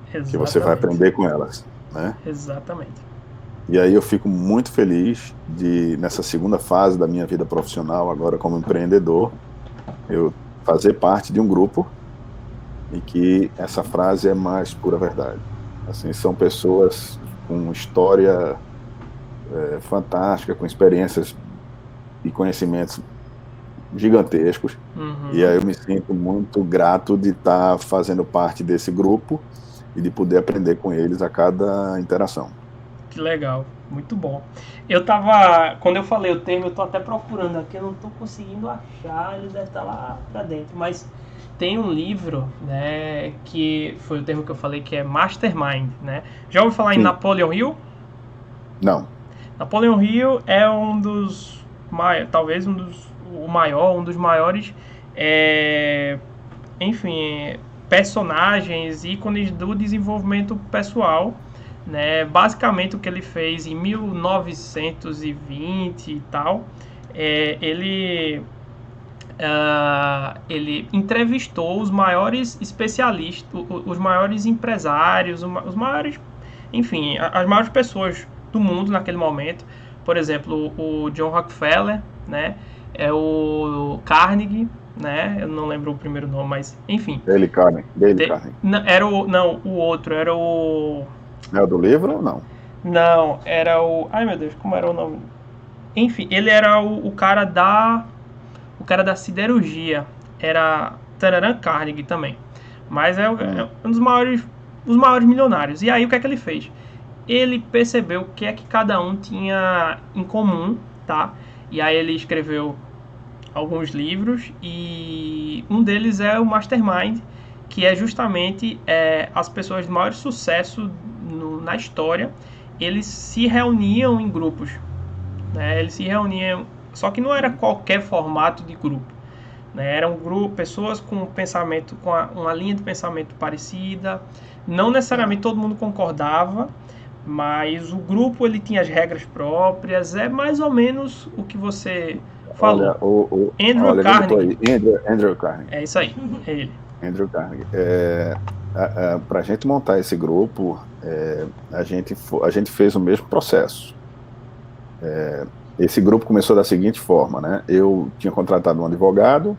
Exatamente. Que você vai aprender com elas, né? Exatamente. E aí eu fico muito feliz nessa segunda fase da minha vida profissional, agora como empreendedor, eu fazer parte de um grupo e que essa frase é mais pura verdade. Assim, são pessoas com história fantástica, com experiências e conhecimentos gigantescos. E aí eu me sinto muito grato de estar fazendo parte desse grupo e de poder aprender com eles a cada interação. Que legal, muito bom. Quando eu falei o termo, eu tô até procurando aqui, eu não tô conseguindo achar, ele deve estar lá pra dentro, mas tem um livro, né, que foi o termo que eu falei, que é Mastermind, né? Já ouviu falar em Napoleon Hill? Não. Napoleon Hill é um dos talvez um dos maiores, enfim, personagens, ícones do desenvolvimento pessoal, né? Basicamente o que ele fez em 1920 e tal, ele entrevistou os maiores especialistas, os maiores empresários, os maiores, enfim, as maiores pessoas do mundo naquele momento. Por exemplo, o John Rockefeller, né? O Carnegie, né? Eu não lembro o primeiro nome, mas enfim. Dale Carnegie. O outro era o... É o do livro ou não? Não, era o... Ai, meu Deus, como era o nome? Enfim, ele era o cara da siderurgia. Era Tararan Carnegie também. Mas é um dos maiores milionários. E aí, o que é que ele fez? Ele percebeu o que é que cada um tinha em comum, tá? E aí ele escreveu alguns livros, e um deles é o Mastermind, que é justamente as pessoas de maior sucesso na história, eles se reuniam em grupos, né? Eles se reuniam, só que não era qualquer formato de grupo, né? Era um grupo, pessoas com pensamento, com uma linha de pensamento parecida, não necessariamente todo mundo concordava, mas o grupo ele tinha as regras próprias. É mais ou menos o que você falou. Andrew Carnegie. Andrew Carnegie. É isso aí, é ele. Andrew Carnegie. Para a gente montar esse grupo, a gente fez o mesmo processo. Esse grupo começou da seguinte forma, né? Eu tinha contratado um advogado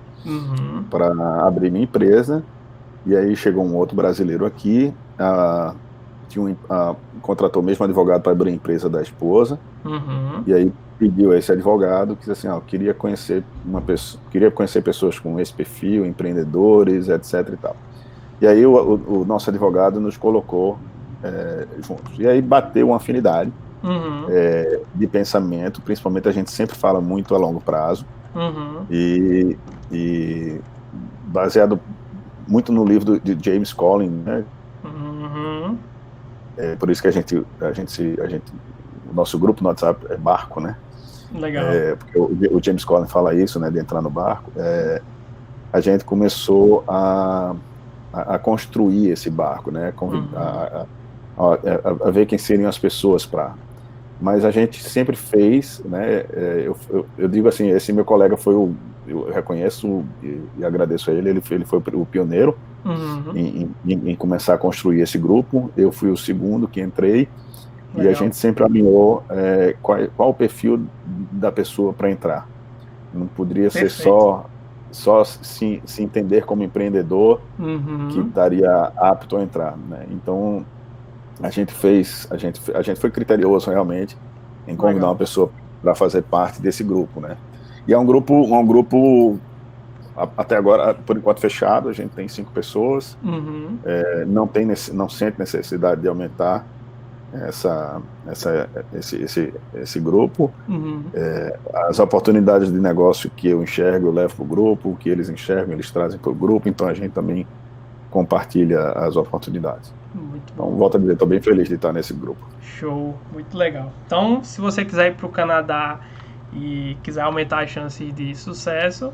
para abrir minha empresa, e aí chegou um outro brasileiro aqui. contratou o mesmo advogado para abrir a empresa da esposa, e aí pediu a esse advogado que disse assim, queria conhecer pessoas com esse perfil, empreendedores, etc e tal. E aí o nosso advogado nos colocou juntos. E aí bateu uma afinidade de pensamento, principalmente a gente sempre fala muito a longo prazo, e baseado muito no livro de James Collins, né? Por isso que o nosso grupo no WhatsApp é barco, né? Legal. Porque o James Collins fala isso, né, de entrar no barco. A gente começou a construir esse barco, né? A ver quem seriam as pessoas para. Mas a gente sempre fez, né? Eu digo assim, esse meu colega eu reconheço e agradeço a ele. Ele foi o pioneiro em começar a construir esse grupo. Eu fui o segundo que entrei. Legal. E a gente sempre alinhou qual o perfil da pessoa para entrar. Não poderia ser só se entender como empreendedor que estaria apto a entrar, né? Então a gente foi criterioso realmente em convidar uma pessoa para fazer parte desse grupo, né? E é um grupo até agora, por enquanto, fechado. A gente tem 5 pessoas, não sente necessidade de aumentar esse grupo. As oportunidades de negócio que eu enxergo, eu levo para o grupo, o que eles enxergam, eles trazem para o grupo, então a gente também compartilha as oportunidades. Então, volto a dizer, estou bem feliz de estar nesse grupo. Show, muito legal. Então, se você quiser ir para o Canadá e quiser aumentar as chances de sucesso,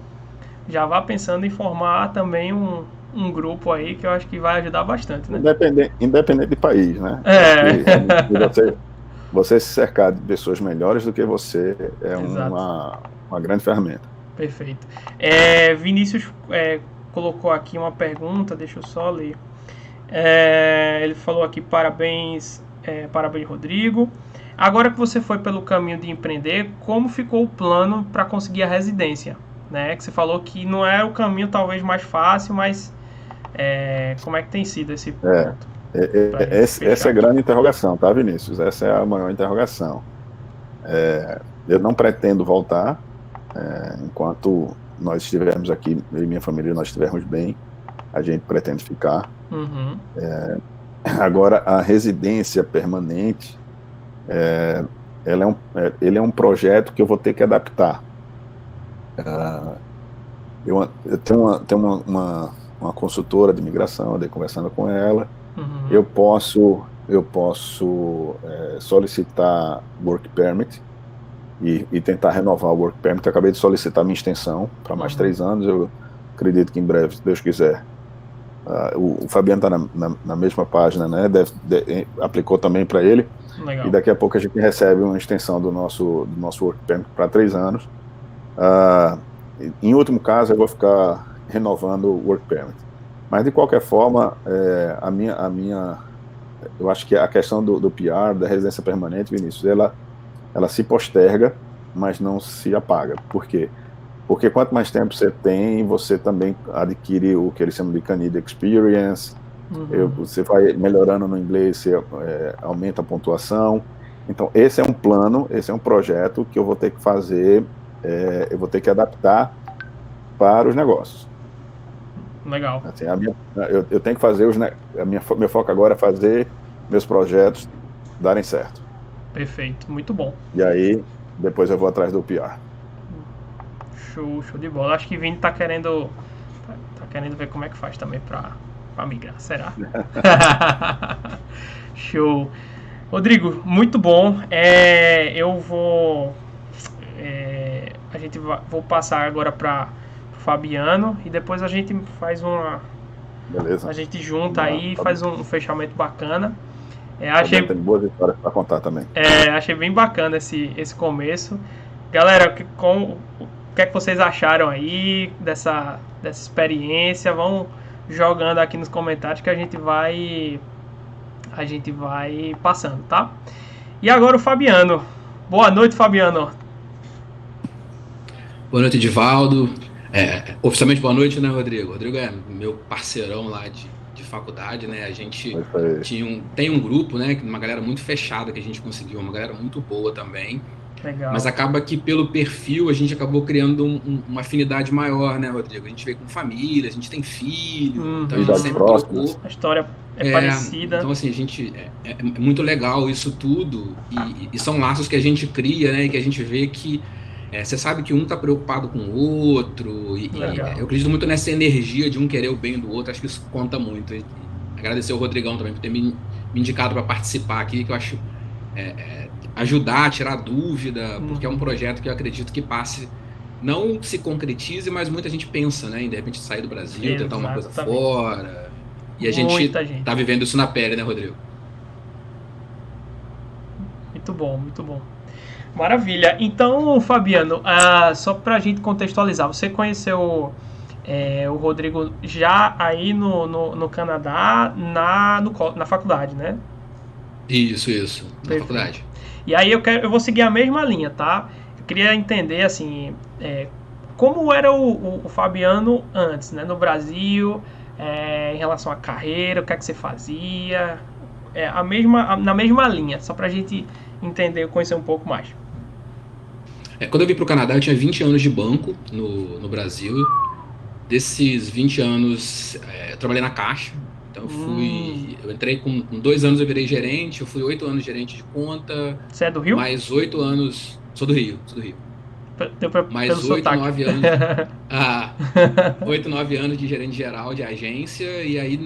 já vá pensando em formar também um grupo aí que eu acho que vai ajudar bastante, né? Independente de país, né? Você se cercar de pessoas melhores do que você é uma grande ferramenta. Perfeito. Vinícius colocou aqui uma pergunta, deixa eu só ler. Ele falou aqui, parabéns, Rodrigo. Agora que você foi pelo caminho de empreender, como ficou o plano para conseguir a residência? Né? Que você falou que não é o caminho talvez mais fácil, mas como é que tem sido esse ponto? Essa é a grande interrogação, tá, Vinícius? Essa é a maior interrogação. Eu não pretendo voltar enquanto nós estivermos aqui, eu e minha família, nós estivermos bem, a gente pretende ficar. Agora, a residência permanente, ele é um projeto que eu vou ter que adaptar. Eu tenho uma consultora de imigração, andei conversando com ela. Eu posso solicitar work permit e tentar renovar o work permit. Eu acabei de solicitar minha extensão para mais 3 anos. Eu acredito que em breve, se Deus quiser. O Fabiano está na mesma página, né? Aplicou também para ele. Legal. E daqui a pouco a gente recebe uma extensão do nosso work permit para 3 anos. Em último caso, eu vou ficar renovando o work permit. Mas, de qualquer forma, eu acho que a questão do PR, da residência permanente, Vinícius, ela se posterga, mas não se apaga. Por quê? Porque quanto mais tempo você tem, você também adquire o que eles chamam de Canadian Experience, você vai melhorando no inglês, você aumenta a pontuação. Então, esse é um plano, esse é um projeto que eu vou ter que fazer, eu vou ter que adaptar para os negócios. Legal. Assim, eu tenho que fazer meu foco agora é fazer meus projetos darem certo. Perfeito, muito bom. E aí, depois eu vou atrás do PR. Show de bola. Acho que Vini tá querendo ver como é que faz também para migrar, será? Show. Rodrigo, muito bom. Eu vou vou passar agora para Fabiano e depois a gente faz beleza. A gente junta aí e faz um fechamento bacana. Tem boas histórias para contar também. Achei bem bacana esse começo. Galera, o que é que vocês acharam aí dessa experiência? Vão jogando aqui nos comentários que a gente vai passando, tá? E agora o Fabiano. Boa noite, Fabiano. Boa noite, Edivaldo. Oficialmente boa noite, né, Rodrigo? Rodrigo é meu parceirão lá de faculdade, né? A gente Foi. tem um grupo, né? Uma galera muito fechada que a gente conseguiu, uma galera muito boa também. Legal. Mas acaba que pelo perfil a gente acabou criando uma afinidade maior, né, Rodrigo? A gente veio com família, a gente tem filho, então a gente sempre colocou. A história é parecida. Então, assim, a gente é muito legal isso tudo, e são laços que a gente cria, né? E que a gente vê que você sabe que um tá preocupado com o outro, e eu acredito muito nessa energia de um querer o bem do outro, acho que isso conta muito. E agradecer ao Rodrigão também por ter me indicado para participar aqui, que eu acho ajudar, tirar dúvida, porque é um projeto que eu acredito que não se concretize, mas muita gente pensa, né, em de repente sair do Brasil, tentar uma coisa fora, e a gente tá vivendo isso na pele, né, Rodrigo? Muito bom, muito bom. Maravilha. Então, Fabiano, só pra gente contextualizar, você conheceu o Rodrigo já aí no Canadá, na faculdade, né? Isso, na faculdade. E aí eu vou seguir a mesma linha, tá? Eu queria entender, assim, como era o Fabiano antes, né? No Brasil, em relação à carreira, o que é que você fazia, na mesma linha, só pra gente entender e conhecer um pouco mais. Quando eu vim pro Canadá, eu tinha 20 anos de banco no Brasil. Desses 20 anos, eu trabalhei na Caixa. Então eu entrei com 2 anos, eu virei gerente, eu fui 8 anos gerente de conta. Você é do Rio? Mais 8 anos, sou do Rio. Mais 8, 9 anos. 8, 9 anos de gerente geral de agência, e aí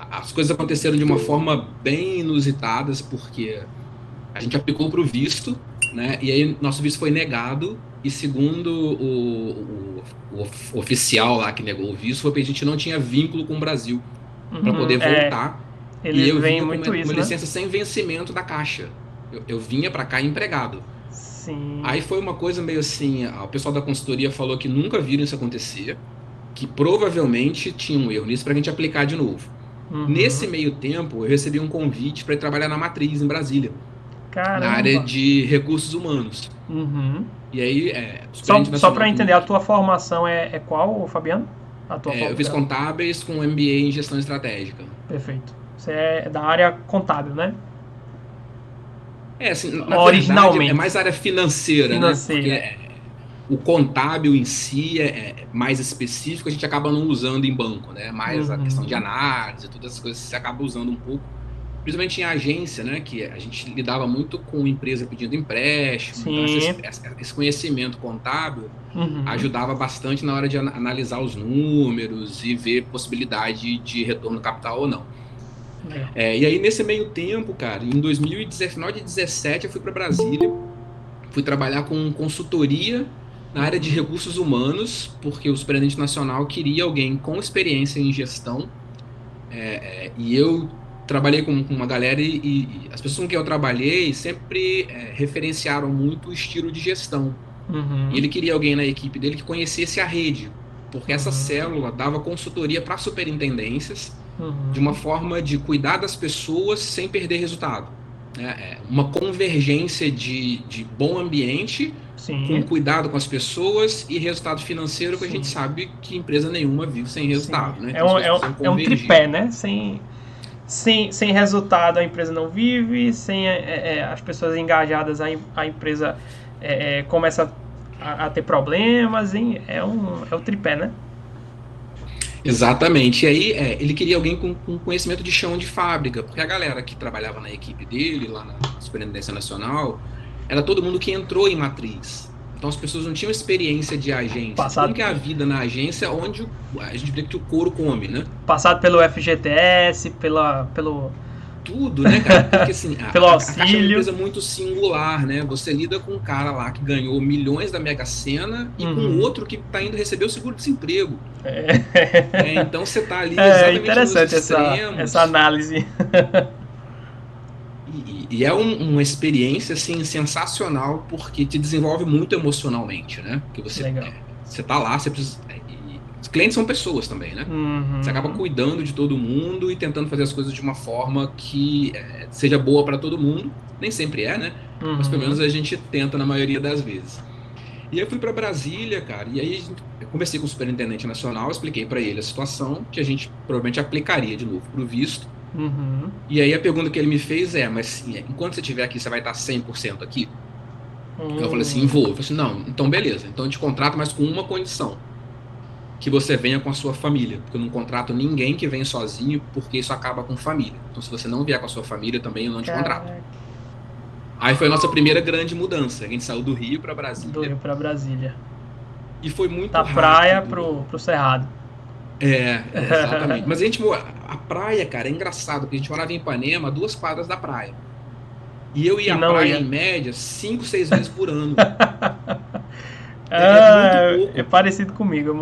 as coisas aconteceram de uma forma bem inusitadas, porque a gente aplicou para o visto, né? E aí nosso visto foi negado, e segundo o oficial lá que negou o visto, foi porque a gente não tinha vínculo com o Brasil para poder voltar. Eles e eu veem vinha muito com uma isso, licença né? sem vencimento da Caixa. Eu vinha para cá empregado. Sim. Aí foi uma coisa meio assim, o pessoal da consultoria falou que nunca viram isso acontecer, que provavelmente tinha um erro nisso para a gente aplicar de novo. Nesse meio tempo, eu recebi um convite para ir trabalhar na Matriz, em Brasília. Caramba. Na área de recursos humanos. E aí, só para entender, a tua formação é qual, Fabiano? Eu fiz contábeis com MBA em gestão estratégica. Perfeito. Você é da área contábil, né? Assim, na originalmente verdade, é mais área financeira. Né? Porque o contábil em si é mais específico, a gente acaba não usando em banco, né? Mais a questão de análise, todas essas coisas você acaba usando um pouco. Principalmente em agência, né? Que a gente lidava muito com empresa pedindo empréstimo. Então esse conhecimento contábil ajudava bastante na hora de analisar os números e ver possibilidade de retorno capital ou não. E aí, nesse meio tempo, cara, em 2017, eu fui para Brasília, fui trabalhar com consultoria na área de recursos humanos, porque o Superintendente Nacional queria alguém com experiência em gestão, e eu trabalhei com uma galera e as pessoas com quem eu trabalhei sempre referenciaram muito o estilo de gestão. E ele queria alguém na equipe dele que conhecesse a rede, porque essa célula dava consultoria para superintendências de uma forma de cuidar das pessoas sem perder resultado. Uma convergência de bom ambiente com cuidado com as pessoas e resultado financeiro, que a gente sabe que empresa nenhuma vive sem resultado. Né? Então, é um tripé, né? Sem resultado a empresa não vive, sem as pessoas engajadas a empresa começa a ter problemas, hein? É o tripé, né? Exatamente. E aí ele queria alguém com conhecimento de chão de fábrica, porque a galera que trabalhava na equipe dele, lá na Superintendência Nacional, era todo mundo que entrou em matriz. Então as pessoas não tinham experiência de agência. Como que é a vida na agência, onde a gente vê que o couro come, né? Passado pelo FGTS, pelo... Tudo, né, cara? Porque assim, pelo auxílio. A Caixa é uma empresa muito singular, né? Você lida com um cara lá que ganhou milhões da Mega Sena e com outro que tá indo receber o seguro-desemprego. Então você tá ali exatamente interessante nos extremos. Essa análise. E é uma experiência, assim, sensacional, porque te desenvolve muito emocionalmente, né? Porque você tá lá, você precisa... Os clientes são pessoas também, né? Você acaba cuidando de todo mundo e tentando fazer as coisas de uma forma que seja boa para todo mundo. Nem sempre né? Mas pelo menos a gente tenta na maioria das vezes. E aí eu fui para Brasília, cara, e aí eu conversei com o superintendente nacional, expliquei para ele a situação, que a gente provavelmente aplicaria de novo pro visto. Uhum. E aí a pergunta que ele me fez mas enquanto você estiver aqui, você vai estar 100% aqui? Eu falei assim, vou. Eu falei assim, não, então beleza, então eu te contrato, mas com uma condição, que você venha com a sua família, porque eu não contrato ninguém que vem sozinho, porque isso acaba com família. Então se você não vier com a sua família, também eu não te contrato. Aí foi a nossa primeira grande mudança, a gente saiu do Rio para Brasília. Do Rio para Brasília. E foi muito da rápido. praia pro Cerrado. Exatamente. Mas a praia, cara, é engraçado, porque a gente morava em Ipanema, 2 quadras da praia. E eu ia à praia, em média, 5, 6 vezes por ano. É muito pouco. É parecido comigo.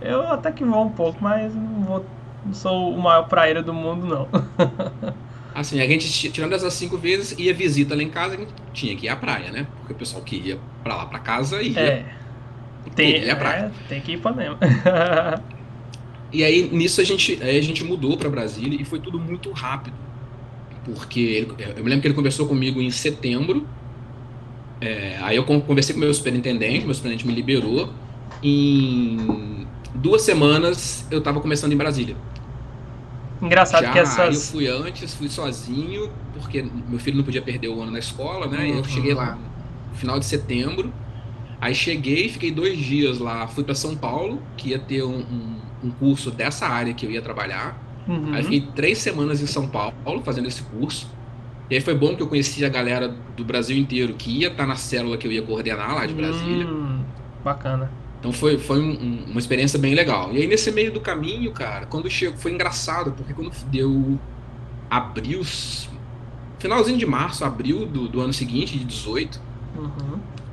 Eu até que vou um pouco, mas não sou o maior praieiro do mundo, não. Assim, a gente, tirando essas 5 vezes, ia visita lá em casa, a gente tinha que ir à praia, né? Porque o pessoal que ia pra lá, pra casa, ia. Tem que ir pra Ipanema. E aí, nisso, a gente mudou pra Brasília e foi tudo muito rápido. Porque eu me lembro que ele conversou comigo em setembro. Aí eu conversei com o meu superintendente me liberou. Em 2 semanas, eu tava começando em Brasília. Engraçado que Eu fui sozinho, porque meu filho não podia perder o ano na escola, né? Eu cheguei lá no final de setembro. Aí cheguei, fiquei 2 dias lá, fui para São Paulo, que ia ter um curso dessa área que eu ia trabalhar. Aí fiquei 3 semanas em São Paulo fazendo esse curso. E aí foi bom que eu conheci a galera do Brasil inteiro que ia estar na célula que eu ia coordenar lá de Brasília. Bacana. Então foi uma experiência bem legal. E aí nesse meio do caminho, cara, quando chegou, foi engraçado, porque quando deu abril, finalzinho de março, abril do ano seguinte, de 18,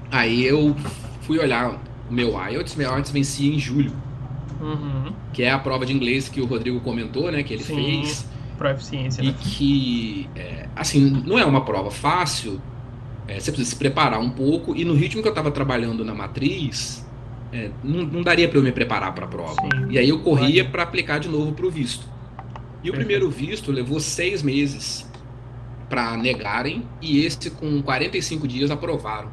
aí eu fui olhar o meu IELTS vencia em julho, que é a prova de inglês que o Rodrigo comentou, né, que ele fez. Proficiência, e né? que, assim, não é uma prova fácil, você precisa se preparar um pouco, e no ritmo que eu estava trabalhando na matriz, não daria para eu me preparar para a prova. E aí eu corria para aplicar de novo para o visto. E o primeiro visto levou 6 meses para negarem, e esse com 45 dias aprovaram.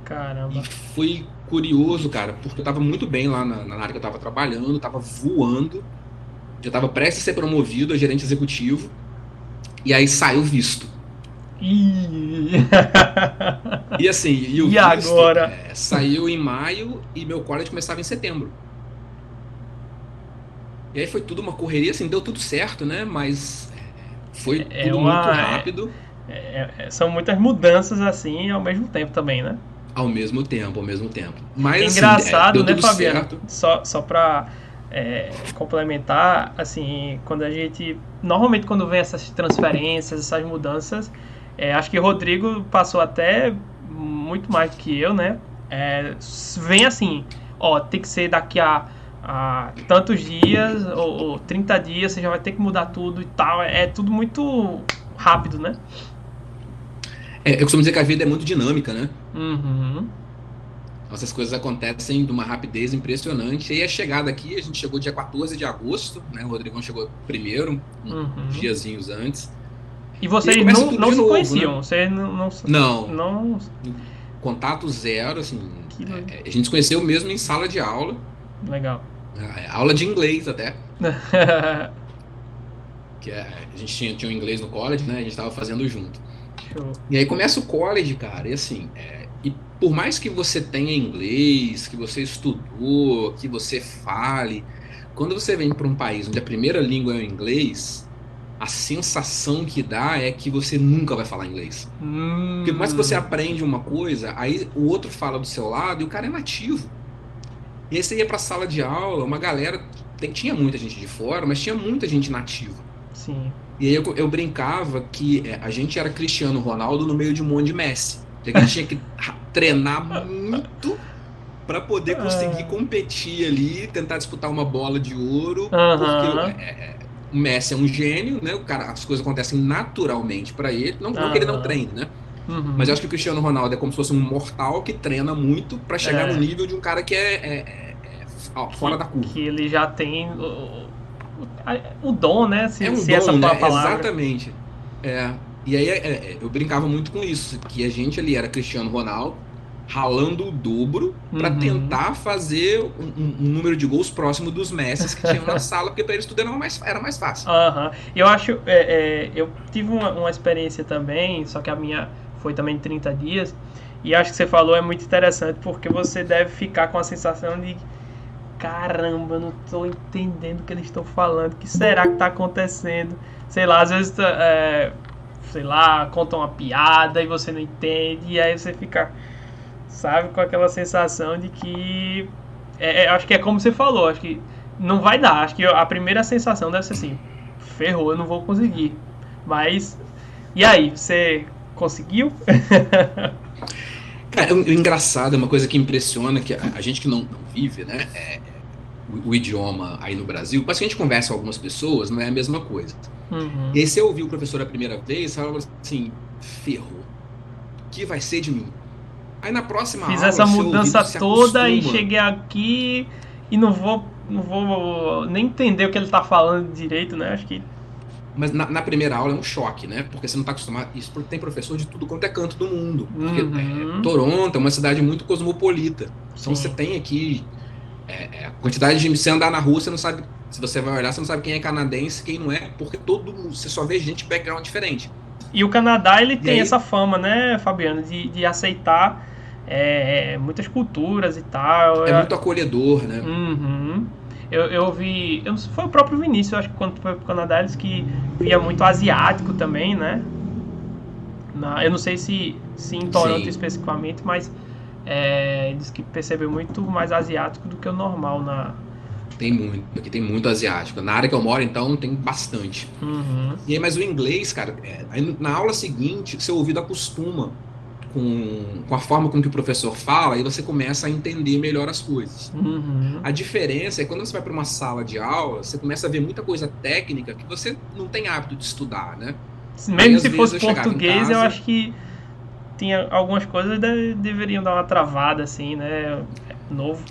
Caramba. E foi curioso, cara, porque eu estava muito bem lá na área que eu estava trabalhando, estava voando, já estava prestes a ser promovido a gerente executivo, e aí saiu o visto. E assim, o visto agora? Saiu em maio e meu college começava em setembro. E aí foi tudo uma correria, assim, deu tudo certo, né? Mas foi tudo muito rápido. São muitas mudanças assim ao mesmo tempo também, né? Ao mesmo tempo. Mas, engraçado, assim, né, Fabiano? Só pra complementar, assim, normalmente quando vem essas transferências, essas mudanças, acho que o Rodrigo passou até muito mais do que eu, né? Vem assim, tem que ser daqui a tantos dias, ou 30 dias, você já vai ter que mudar tudo e tal, é tudo muito rápido, né? Eu costumo dizer que a vida é muito dinâmica, né? Essas coisas acontecem de uma rapidez impressionante. E a chegada aqui, a gente chegou dia 14 de agosto, né? O Rodrigão chegou primeiro, uns diazinhos antes. E vocês não se conheciam? Né? Vocês não... Contato zero, assim. A gente se conheceu mesmo em sala de aula. Legal. Aula de inglês até. Que a gente tinha um inglês no college, né? A gente estava fazendo junto. Show. E aí começa o college, cara, e assim... E por mais que você tenha inglês, que você estudou, que você fale, quando você vem para um país onde a primeira língua é o inglês, a sensação que dá é que você nunca vai falar inglês. Porque por mais que você aprende uma coisa, aí o outro fala do seu lado e o cara é nativo. E aí você ia para a sala de aula, uma galera, tinha muita gente de fora, mas tinha muita gente nativa. Sim. E aí eu brincava que a gente era Cristiano Ronaldo no meio de um monte de Messi. A gente tinha que treinar muito para poder conseguir competir ali, tentar disputar uma bola de ouro, porque o Messi é um gênio, né? O cara, as coisas acontecem naturalmente para ele, não que ele não treine, né? Mas eu acho que o Cristiano Ronaldo é como se fosse um mortal que treina muito para chegar no nível de um cara que fora da curva. Que ele já tem o dom, né? Se dom, essa né? Palavra. Exatamente. E aí eu brincava muito com isso, que a gente ali era Cristiano Ronaldo, ralando o dobro para tentar fazer um número de gols próximo dos Messi que tinham na sala, porque para eles tudo era mais fácil. Eu acho, eu tive uma experiência também, só que a minha foi também de 30 dias, e acho que você falou é muito interessante, porque você deve ficar com a sensação de caramba, eu não estou entendendo o que eles estão falando, o que será que está acontecendo? Sei lá, às vezes sei lá, contam uma piada e você não entende, e aí você fica, sabe, com aquela sensação de que acho que é como você falou, acho que não vai dar, acho que a primeira sensação deve ser assim, ferrou, eu não vou conseguir. Mas e aí, você conseguiu? Cara, o engraçado, é uma coisa que impressiona, que a gente que não vive, né, o idioma aí no Brasil, mas que a gente conversa com algumas pessoas, não é a mesma coisa. E aí você ouviu o professor a primeira vez, você fala assim, ferrou, o que vai ser de mim? Aí na próxima Fiz aula, essa mudança toda e acostuma. cheguei aqui e não vou nem entender o que ele tá falando direito, né? Acho que... Mas na primeira aula é um choque, né? Porque você não está acostumado. Isso porque tem professor de tudo quanto é canto do mundo. Porque Toronto é uma cidade muito cosmopolita. Então você tem aqui a quantidade de... Você andar na rua, você não sabe... Se você vai olhar, você não sabe quem é canadense, quem não é, porque todo mundo... Você só vê gente de background diferente. E o Canadá, ele tem essa fama, né, Fabiano, de aceitar muitas culturas e tal. É muito acolhedor, né? Eu vi... Eu não sei, foi o próprio Vinícius, eu acho que quando foi pro Canadá, eles que via muito asiático também, né? Eu não sei se em Toronto especificamente, mas diz que percebeu muito mais asiático do que o normal Tem muito, aqui tem muito asiático. Na área que eu moro, então, tem bastante. E aí, mas o inglês, cara, aí na aula seguinte, seu ouvido acostuma com a forma com que o professor fala, e você começa a entender melhor as coisas. A diferença é que quando você vai para uma sala de aula, você começa a ver muita coisa técnica que você não tem hábito de estudar, né? Mesmo se fosse português, eu acho que tinha algumas coisas que deveriam dar uma travada, assim, né? Novo.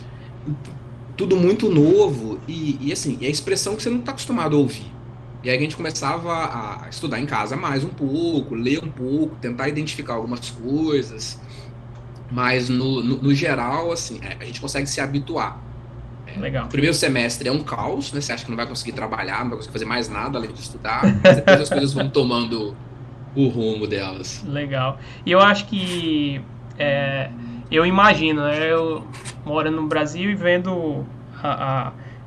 Tudo muito novo e assim, é a expressão que você não está acostumado a ouvir. E aí a gente começava a estudar em casa mais um pouco, ler um pouco, tentar identificar algumas coisas, mas no geral, assim, a gente consegue se habituar. Legal. O primeiro semestre é um caos, né? Você acha que não vai conseguir trabalhar, não vai conseguir fazer mais nada além de estudar, mas depois as coisas vão tomando o rumo delas. Legal. E eu acho que eu imagino, né? Eu morando no Brasil e vendo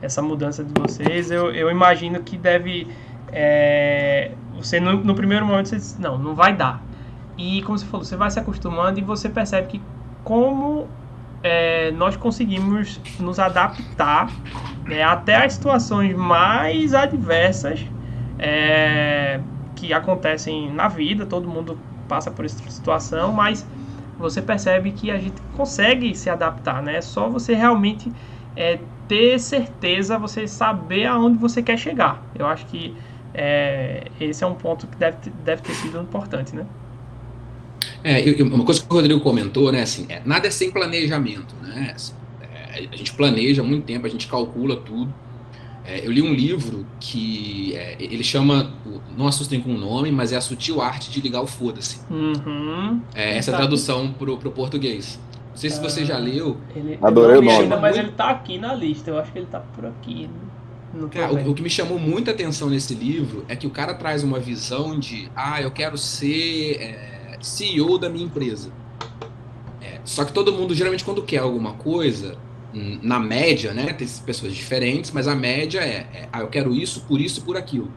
essa mudança de vocês, eu imagino que deve... você no primeiro momento você diz, não vai dar. E como você falou, você vai se acostumando e você percebe que como nós conseguimos nos adaptar, né, até as situações mais adversas que acontecem na vida, todo mundo passa por essa situação, mas você percebe que a gente consegue se adaptar, né? É só você realmente ter certeza, você saber aonde você quer chegar. Eu acho que esse é um ponto que deve ter sido importante, né? Uma coisa que o Rodrigo comentou, né, assim, nada é sem planejamento, né? Assim, a gente planeja há muito tempo, a gente calcula tudo. Eu li um livro que ele chama, não assustem com o nome, mas é A Sutil Arte de Ligar o Foda-se. Essa é a tradução pro português. Não sei se você já leu. Adorei o nome. Mas ele tá aqui na lista, eu acho que ele tá por aqui. O que me chamou muita atenção nesse livro é que o cara traz uma visão de, eu quero ser CEO da minha empresa. Só que todo mundo, geralmente, quando quer alguma coisa, na média, né, tem pessoas diferentes, mas a média eu quero isso, por aquilo.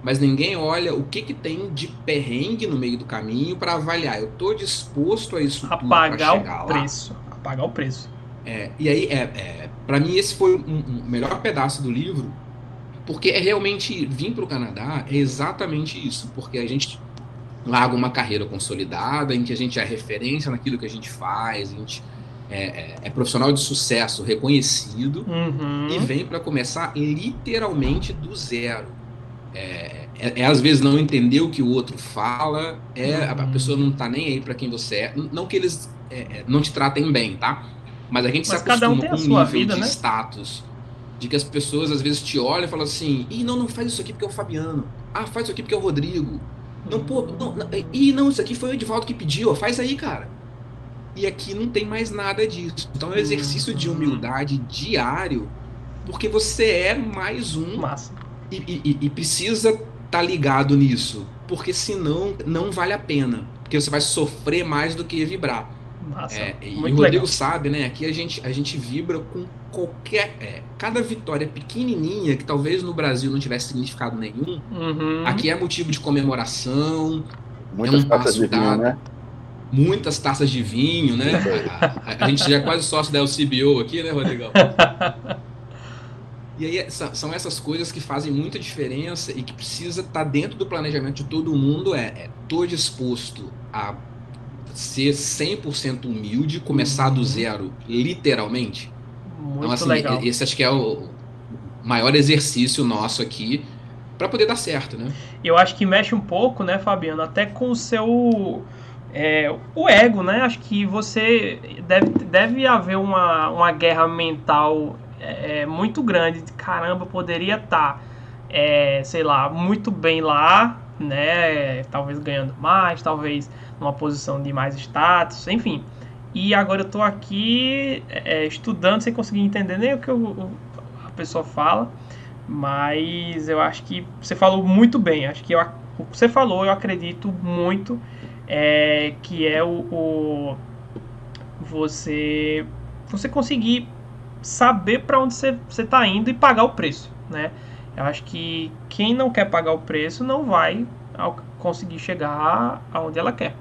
Mas ninguém olha o que tem de perrengue no meio do caminho para avaliar. Eu tô disposto a isso tudo para chegar lá. Pagar o preço. E aí, para mim, esse foi o melhor pedaço do livro, porque realmente vir para o Canadá é exatamente isso, porque a gente larga uma carreira consolidada, em que a gente é referência naquilo que a gente faz, a gente é profissional de sucesso reconhecido, e vem para começar literalmente do zero. Às vezes não entender o que o outro fala, a pessoa não tá nem aí para quem você é, não que eles não te tratem bem, tá? Mas a gente se acostuma com um nível vida, de status, de que as pessoas às vezes te olham e falam assim, não faz isso aqui porque é o Fabiano, faz isso aqui porque é o Rodrigo, não, isso aqui foi o Edivaldo que pediu, faz aí, cara. E aqui não tem mais nada disso. Então é um exercício de humildade diário, porque você é mais um. Massa. E precisa estar ligado nisso, porque senão não vale a pena, porque você vai sofrer mais do que vibrar. Massa. E Muito o Rodrigo legal. sabe, né? Aqui a gente vibra com qualquer. Cada vitória pequenininha, que talvez no Brasil não tivesse significado nenhum, aqui é motivo de comemoração. Muitas taças de vinho, né? Muitas taças de vinho, né? A gente já é quase sócio da LCBO aqui, né, Rodrigão? E aí são essas coisas que fazem muita diferença e que precisa estar dentro do planejamento de todo mundo. Tô disposto a ser 100% humilde, começar do zero, literalmente. Muito então, assim, legal. Esse acho que é o maior exercício nosso aqui para poder dar certo, né? Eu acho que mexe um pouco, né, Fabiano, até com o seu o ego, né? Acho que você deve haver uma guerra mental muito grande. Caramba, poderia estar, sei lá, muito bem lá, né? Talvez ganhando mais, talvez numa posição de mais status, enfim. E agora eu tô aqui estudando sem conseguir entender nem o que a pessoa fala. Mas eu acho que você falou muito bem. Acho que o que você falou, eu acredito muito, que é você conseguir saber para onde você está indo e pagar o preço, né? Eu acho que quem não quer pagar o preço não vai conseguir chegar aonde ela quer.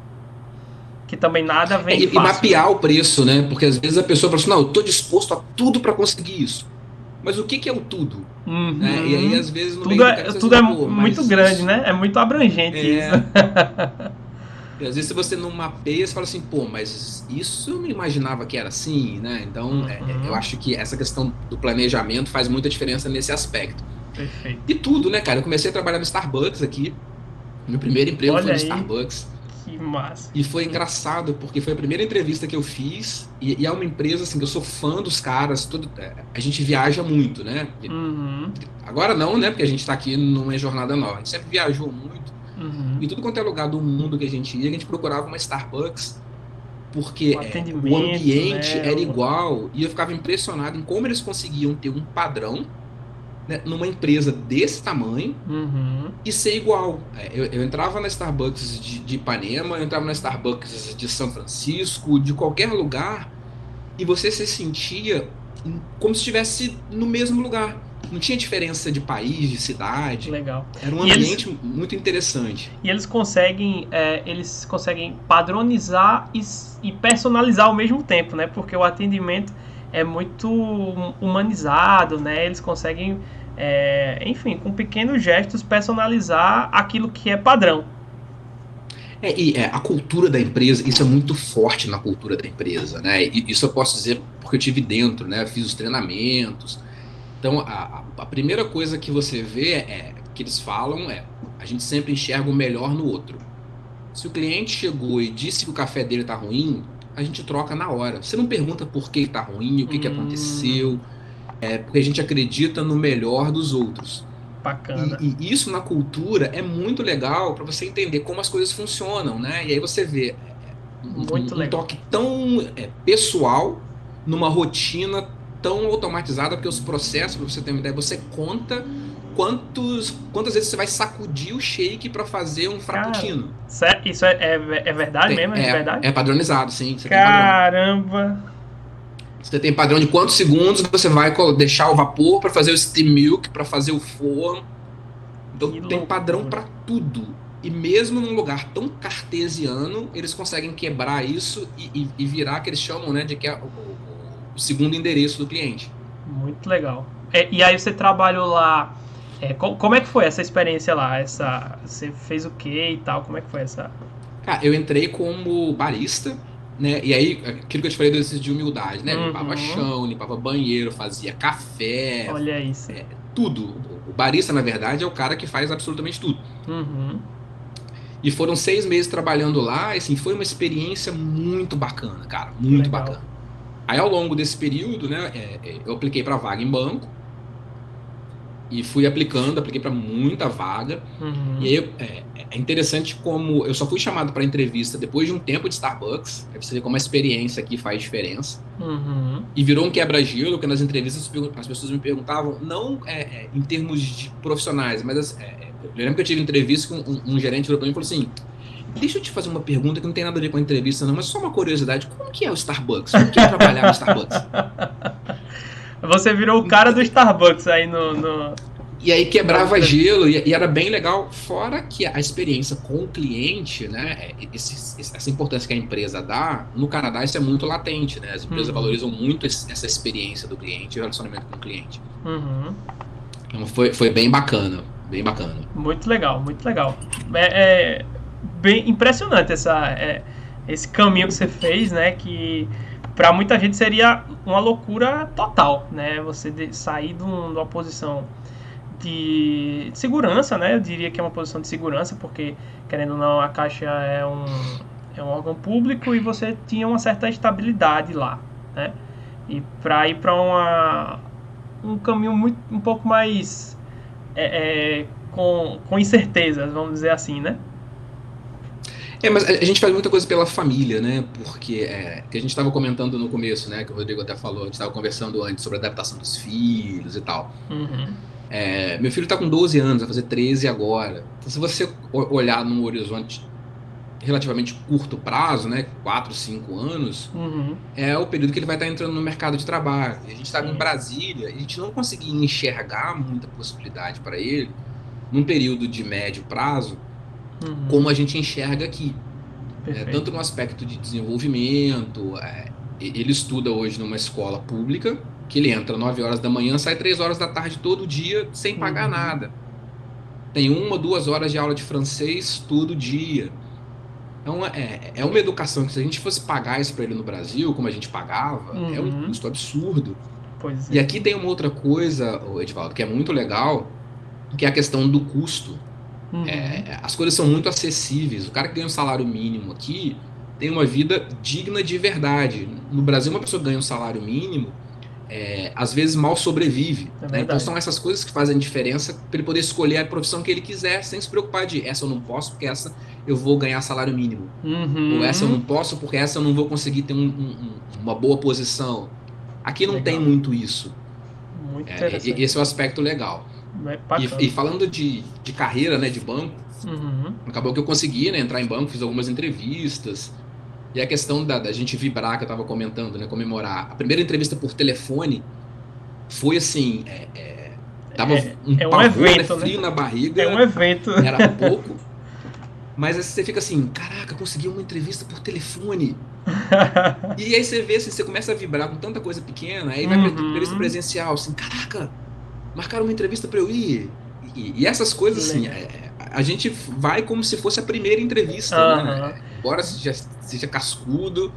Que também nada vem fácil. E mapear o preço, né? Porque às vezes a pessoa fala assim, não, eu estou disposto a tudo para conseguir isso. Mas o que é o tudo? Né? E aí, às vezes, no tudo é muito grande, isso, né? É muito abrangente isso. E às vezes, se você não mapeia, você fala assim, pô, mas isso eu não imaginava que era assim, né? Então, eu acho que essa questão do planejamento faz muita diferença nesse aspecto. Perfeito. E tudo, né, cara? Eu comecei a trabalhar no Starbucks aqui. Meu primeiro emprego foi no Starbucks. Que massa. E foi engraçado, porque foi a primeira entrevista que eu fiz, e é uma empresa, assim, que eu sou fã dos caras, a gente viaja muito, né? Agora não, né? Porque a gente tá aqui numa jornada nova. A gente sempre viajou muito. Em tudo quanto é lugar do mundo que a gente ia, a gente procurava uma Starbucks, porque o ambiente era igual, e eu ficava impressionado em como eles conseguiam ter um padrão, né, numa empresa desse tamanho e ser igual. Eu entrava na Starbucks de Ipanema, eu entrava na Starbucks de São Francisco, de qualquer lugar, e você se sentia como se estivesse no mesmo lugar. Não tinha diferença de país, de cidade. Legal. Era um ambiente muito interessante. E eles conseguem padronizar e personalizar ao mesmo tempo, né? Porque o atendimento é muito humanizado, né? Eles conseguem, enfim, com pequenos gestos, personalizar aquilo que é padrão. A cultura da empresa, isso é muito forte na cultura da empresa, né? E isso eu posso dizer porque eu tive dentro, né? Eu fiz os treinamentos. Então, a primeira coisa que você vê que eles falam a gente sempre enxerga o melhor no outro. Se o cliente chegou e disse que o café dele tá ruim, a gente troca na hora. Você não pergunta por que tá ruim, o que aconteceu, porque a gente acredita no melhor dos outros. Bacana. E isso na cultura é muito legal para você entender como as coisas funcionam, né? E aí você vê um toque tão pessoal numa rotina tão automatizada, porque os processos, para você ter uma ideia, você conta quantas vezes você vai sacudir o shake para fazer um frappuccino. Isso é verdade mesmo? É verdade? É padronizado, sim. Caramba! Você tem padrão de quantos segundos você vai deixar o vapor para fazer o steam milk, para fazer o forno. Então tem padrão para tudo. E mesmo num lugar tão cartesiano, eles conseguem quebrar isso e virar o que eles chamam, né, de que é o segundo endereço do cliente. Muito legal. E aí você trabalhou lá, como é que foi essa experiência lá? Você fez o quê e tal? Como é que foi essa? Cara, eu entrei como barista, né? E aí, aquilo que eu te falei do exercício de humildade, né? Limpava chão, limpava banheiro, fazia café. Olha isso. Tudo. O barista, na verdade, é o cara que faz absolutamente tudo. E foram 6 meses trabalhando lá, e assim, foi uma experiência muito bacana, cara. Muito bacana. Aí, ao longo desse período, né, eu apliquei para vaga em banco. e fui apliquei para muita vaga. E aí é interessante como eu só fui chamado para entrevista depois de um tempo de Starbucks. Aí você vê como a experiência aqui faz diferença. E virou um quebra-gelo, que nas entrevistas as pessoas me perguntavam, não em termos de profissionais, mas eu lembro que eu tive entrevista com um gerente virou para mim e falou assim: deixa eu te fazer uma pergunta que não tem nada a ver com a entrevista, não, mas só uma curiosidade. Como que é o Starbucks? Como que é trabalhar no Starbucks? Você virou o cara do Starbucks aí no... E aí quebrava gelo, e era bem legal, fora que a experiência com o cliente, né, essa importância que a empresa dá, no Canadá isso é muito latente, né, as empresas valorizam muito essa experiência do cliente e o relacionamento com o cliente. Então foi bem bacana, bem bacana. Muito legal, muito legal. É bem impressionante esse caminho que você fez, né, que para muita gente seria uma loucura total, né, você sair de uma posição de segurança, né? Eu diria que é uma posição de segurança, porque, querendo ou não, a Caixa é um órgão público e você tinha uma certa estabilidade lá, né? E para ir para um caminho um pouco mais com incertezas, vamos dizer assim, né? Mas a gente faz muita coisa pela família, né? Porque que a gente estava comentando no começo, né? Que o Rodrigo até falou, a gente estava conversando antes sobre a adaptação dos filhos e tal. Meu filho está com 12 anos, vai fazer 13 agora. Então, se você olhar num horizonte relativamente curto prazo, né, 4, 5 anos, é o período que ele vai estar entrando no mercado de trabalho. A gente estava em Brasília, e a gente não conseguia enxergar muita possibilidade para ele num período de médio prazo, como a gente enxerga aqui. Tanto no aspecto de desenvolvimento, ele estuda hoje numa escola pública, que ele entra 9 horas da manhã, sai 3 horas da tarde todo dia, sem pagar nada. Tem 1 ou 2 horas de aula de francês todo dia. Então, é uma educação que, se a gente fosse pagar isso para ele no Brasil, como a gente pagava, é um custo absurdo. Pois é. E aqui tem uma outra coisa, Edivaldo, que é muito legal, que é a questão do custo. As coisas são muito acessíveis. O cara que ganha um salário mínimo aqui tem uma vida digna de verdade. No Brasil, uma pessoa que ganha um salário mínimo, às vezes mal sobrevive, né? Então são essas coisas que fazem diferença para ele poder escolher a profissão que ele quiser, sem se preocupar de essa eu não posso porque essa eu vou ganhar salário mínimo, ou essa eu não posso porque essa eu não vou conseguir ter uma boa posição. Aqui não tem muito isso. Muito interessante. Esse é o aspecto legal. E falando de carreira, né, de banco, acabou que eu consegui, né, entrar em banco, fiz algumas entrevistas. E a questão da gente vibrar, que eu estava comentando, né, comemorar. A primeira entrevista por telefone foi assim, dava um pavor, evento, frio, né? Na barriga. É um evento. Era pouco. Mas aí você fica assim, caraca, consegui uma entrevista por telefone. E aí você vê, assim, você começa a vibrar com tanta coisa pequena, aí vai pra entrevista presencial, assim, caraca, marcaram uma entrevista para eu ir. E essas coisas, assim, a gente vai como se fosse a primeira entrevista, né? Embora seja cascudo,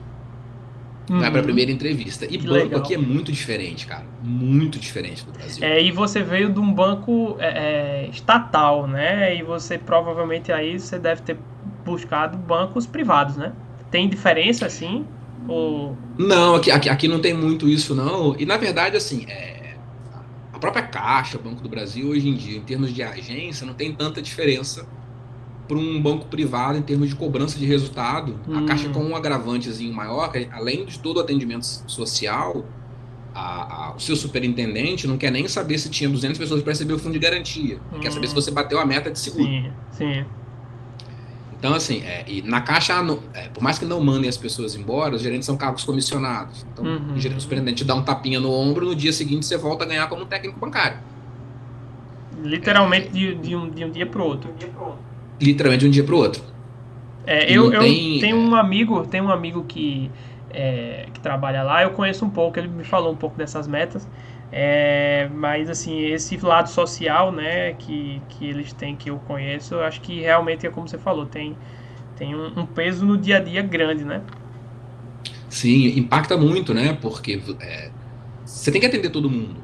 vai para a primeira entrevista. E banco legal. Aqui é muito diferente, cara. Muito diferente do Brasil. E você veio de um banco estatal, né? E você provavelmente aí você deve ter buscado bancos privados, né? Tem diferença, assim? Ou... Não, aqui não tem muito isso, não. E, na verdade, assim, a própria Caixa, Banco do Brasil, hoje em dia, em termos de agência, não tem tanta diferença para um banco privado em termos de cobrança de resultado. A Caixa, com um agravantezinho maior, que além de todo o atendimento social, o seu superintendente não quer nem saber se tinha 200 pessoas para receber o fundo de garantia. Quer saber se você bateu a meta de seguro. Sim. Então, assim, e na Caixa, por mais que não mandem as pessoas embora, os gerentes são cargos comissionados. Então, o superintendente dá um tapinha no ombro, no dia seguinte você volta a ganhar como técnico bancário. Literalmente de um dia para o outro. Literalmente de um dia para o outro. Eu tenho um amigo que trabalha lá, eu conheço um pouco, ele me falou um pouco dessas metas. Mas assim, esse lado social, né, que eles têm, que eu conheço, eu acho que realmente é como você falou, tem um peso no dia a dia grande, né? Sim, impacta muito, né, porque você tem que atender todo mundo.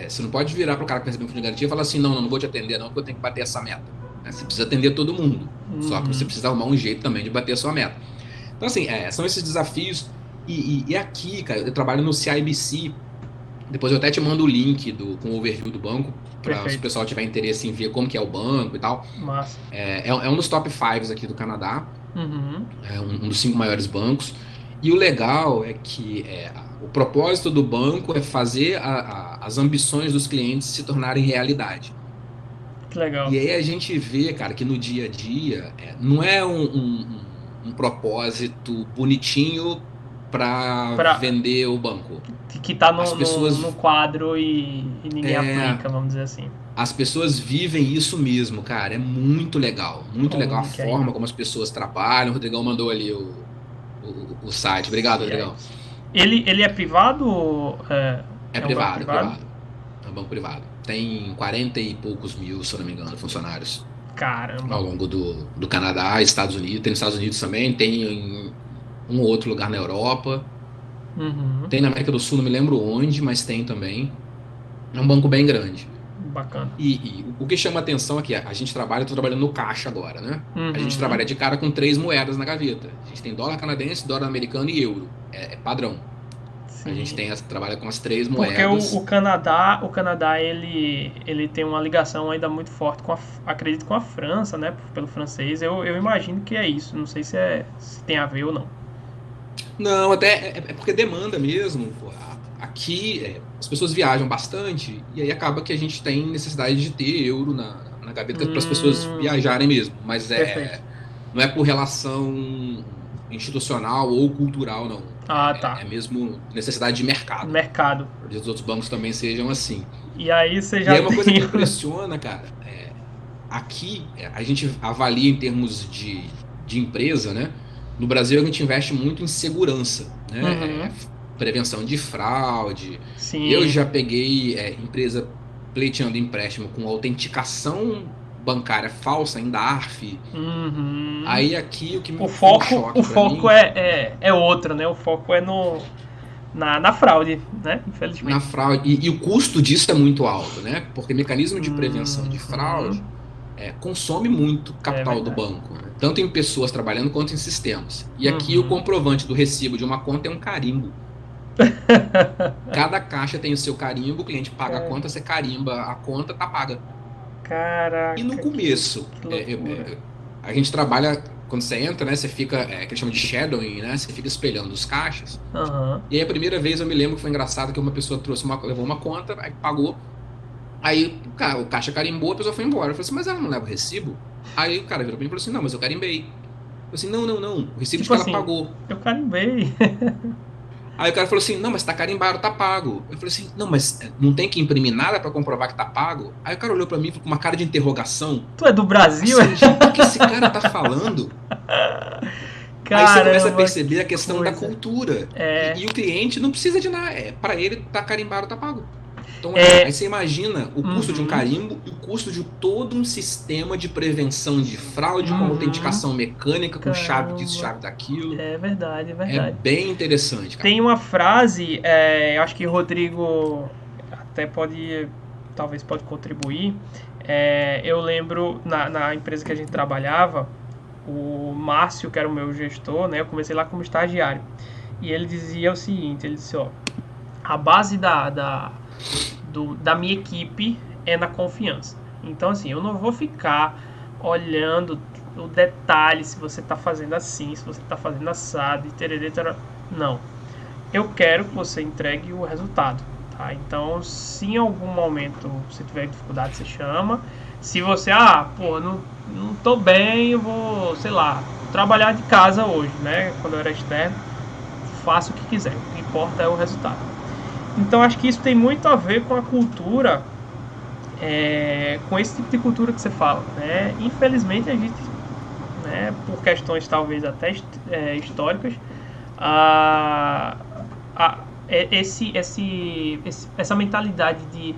Você não pode virar para o cara que recebeu um fundo de garantia e falar assim, não vou te atender não, porque eu tenho que bater essa meta. Você precisa atender todo mundo, só que você precisa arrumar um jeito também de bater a sua meta. Então assim, são esses desafios, e aqui, cara, eu trabalho no CIBC, Depois eu até te mando o link com o overview do banco, para se o Perfeito. pessoal tiver interesse em ver como que é o banco e tal. Massa. É um dos top 5 aqui do Canadá, Uhum. é um dos 5 maiores bancos. E o legal é que o propósito do banco é fazer as ambições dos clientes se tornarem realidade. Que legal. E aí a gente vê, cara, que no dia a dia não é um propósito bonitinho para vender o banco. Que tá As pessoas- no quadro e ninguém aplica, vamos dizer assim. As pessoas vivem isso mesmo, cara. É muito legal. Muito legal a link aí. forma como as pessoas trabalham. O Rodrigão mandou ali o site. Obrigado, Rodrigão. Ele é privado ou É um privado, banco privado? É um banco privado. Tem 40 e poucos mil, se eu não me engano, funcionários Caramba. ao longo do Canadá, Estados Unidos. Tem nos Estados Unidos também, tem em um ou outro lugar na Europa. Uhum. Tem na América do Sul, não me lembro onde, mas tem também. É um banco bem grande. Bacana. E o que chama atenção é que a gente trabalha, eu tô trabalhando no caixa agora, né? Uhum. A gente trabalha de cara com 3 moedas na gaveta. A gente tem dólar canadense, dólar americano e euro. É padrão. Sim. A gente trabalha com as 3 Porque moedas. o Canadá ele tem uma ligação ainda muito forte acredito, com a França, né? Pelo francês. Eu imagino que é isso. Não sei se tem a ver ou não. Não, até é porque demanda mesmo. Pô. Aqui as pessoas viajam bastante e aí acaba que a gente tem necessidade de ter euro na gaveta para as pessoas viajarem mesmo. Mas não é por relação institucional ou cultural, não. Tá. É mesmo necessidade de mercado. Mercado. Talvez os outros bancos também sejam assim. E aí você já E aí uma coisa que impressiona, cara, aqui a gente avalia em termos de empresa, né? No Brasil a gente investe muito em segurança, né? Uhum. Prevenção de fraude. Sim. Eu já peguei empresa pleiteando empréstimo com autenticação bancária falsa em DARF. Uhum. Aí aqui o que me o foco é outro, né? O foco é na fraude, né? Infelizmente. Na fraude. E o custo disso é muito alto, né? Porque mecanismo de prevenção de fraude consome muito capital do banco, né? Tanto em pessoas trabalhando quanto em sistemas. E aqui o comprovante do recibo de uma conta é um carimbo. Cada caixa tem o seu carimbo, o cliente paga a conta, você carimba a conta, tá paga. Caraca. E no começo, a gente trabalha, quando você entra, né, você fica, que eles chamam de shadowing, né, você fica espelhando os caixas. Uhum. E aí a primeira vez eu me lembro que foi engraçado que uma pessoa levou uma conta, aí pagou, aí o caixa carimbou, a pessoa foi embora. Eu falei assim, mas ela não leva o recibo? Aí o cara virou pra mim e falou assim, não, mas eu carimbei. Eu falei assim, não, o recibo tipo de que ela pagou. Eu carimbei. Aí o cara falou assim, não, mas tá carimbado, tá pago. Eu falei assim, não, mas não tem que imprimir nada pra comprovar que tá pago? Aí o cara olhou pra mim com uma cara de interrogação. Tu é do Brasil? Assim, gente, o que esse cara tá falando? Aí você começa a perceber a questão da cultura. E o cliente não precisa de nada. Pra ele, tá carimbado, tá pago. Então, aí você imagina o custo de um carimbo e o custo de todo um sistema de prevenção de fraude com autenticação mecânica, com chave disso, chave daquilo. É verdade. É bem interessante, cara. Tem uma frase, acho que o Rodrigo até talvez pode contribuir. Eu lembro, na empresa que a gente trabalhava, o Márcio, que era o meu gestor, né, eu comecei lá como estagiário. E ele dizia o seguinte, ele disse, a base da minha equipe é na confiança. Então, assim, eu não vou ficar olhando o detalhe, se você está fazendo assim, se você está fazendo assado, não. Eu quero que você entregue o resultado, tá? Então, se em algum momento você tiver dificuldade, você chama. Se você, não tô bem, eu vou, sei lá, trabalhar de casa hoje, né? Quando eu era externo, faça o que quiser, o que importa é o resultado. Então acho que isso tem muito a ver com a cultura, com esse tipo de cultura que você fala, né? Infelizmente a gente, né, por questões talvez até históricas, essa mentalidade de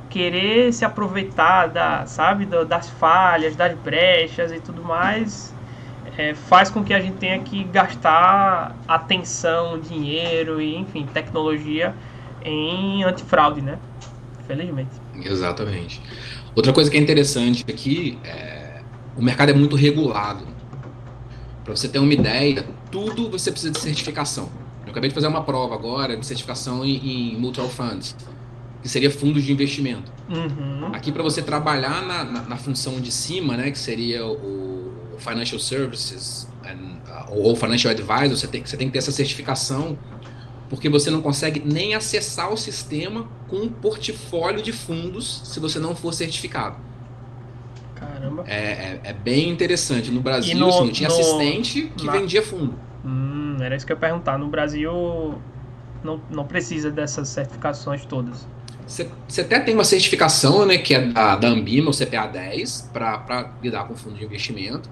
querer se aproveitar das falhas, das brechas e tudo mais, faz com que a gente tenha que gastar atenção, dinheiro e, enfim, tecnologia em antifraude, né? Infelizmente. Exatamente. Outra coisa que é interessante aqui o mercado é muito regulado. Para você ter uma ideia, tudo você precisa de certificação. Eu acabei de fazer uma prova agora de certificação em Mutual Funds, que seria fundos de investimento. Aqui, para você trabalhar na função de cima, né, que seria o Financial Services ou Financial Advisor, você tem que ter essa certificação, porque você não consegue nem acessar o sistema com um portfólio de fundos se você não for certificado. Caramba. É bem interessante. No Brasil, assim, tinha assistente que vendia fundo. Era isso que eu ia perguntar. No Brasil, não precisa dessas certificações todas. Você até tem uma certificação, né, que é da Ambima, o CPA 10, para lidar com fundo de investimento,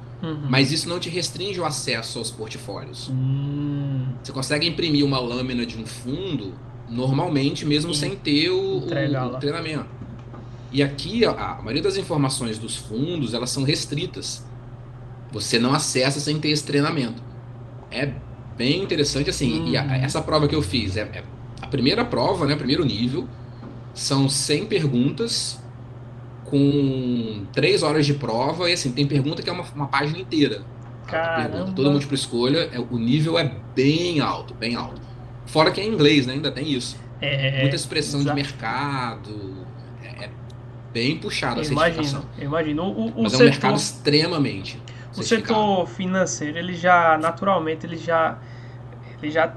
mas isso não te restringe o acesso aos portfólios. Você consegue imprimir uma lâmina de um fundo normalmente, mesmo sem ter o treinamento. E aqui, a maioria das informações dos fundos, elas são restritas. Você não acessa sem ter esse treinamento. É bem interessante, assim. E essa prova que eu fiz é a primeira prova, né, primeiro nível. São 100 perguntas com 3 horas de prova. E assim, tem pergunta que é uma página inteira. Pergunta. Toda múltipla escolha, o nível é bem alto, bem alto. Fora que é em inglês, né? Ainda tem isso. Muita expressão de mercado. É bem puxado a certificação. Eu imagino. Mas é um mercado extremamente o setor financeiro, ele já, naturalmente, ele já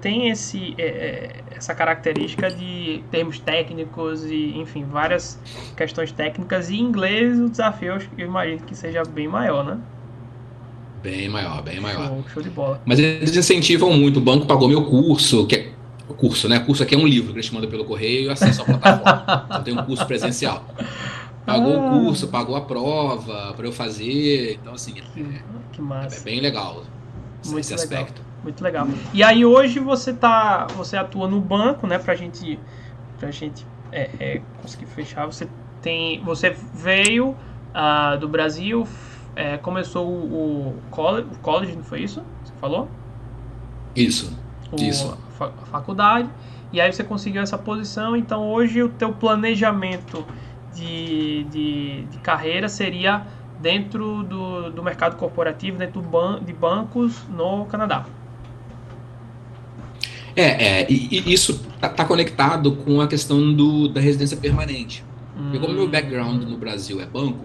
tem essa característica de termos técnicos e, enfim, várias questões técnicas. E em inglês, o desafio, eu imagino que seja bem maior, né? Bem maior. Show de bola. Mas eles incentivam muito. O banco pagou meu curso, o curso, né? O curso aqui é um livro que eles mandam pelo correio e acesso à plataforma. Então tem um curso presencial. Pagou o curso, pagou a prova para eu fazer. Então, assim, que massa. É bem legal esse aspecto. Muito legal. E aí hoje você atua no banco, né? Pra gente conseguir fechar. Você veio do Brasil, começou o college, não foi isso? Você falou? Isso. A faculdade. E aí você conseguiu essa posição. Então hoje o teu planejamento de carreira seria dentro do mercado corporativo, dentro de bancos no Canadá. E isso tá conectado com a questão da residência permanente. Porque como meu background no Brasil é banco,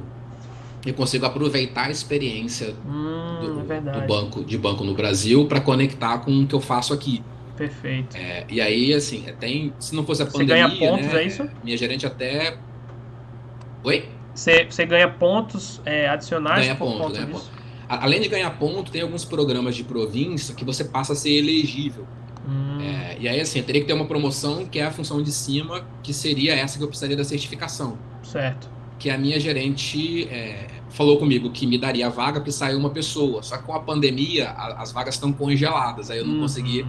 eu consigo aproveitar a experiência de banco no Brasil para conectar com o que eu faço aqui. Perfeito. E aí, assim, se não fosse a pandemia, você ganha pontos, né, é isso? Minha gerente até... Oi? Você ganha pontos adicionais? Ganha ponto. Além de ganhar ponto, tem alguns programas de província que você passa a ser elegível. E aí, assim, eu teria que ter uma promoção que é a função de cima, que seria essa que eu precisaria da certificação. Certo. Que a minha gerente falou comigo que me daria a vaga porque saiu uma pessoa. Só que com a pandemia, as vagas estão congeladas, aí eu não consegui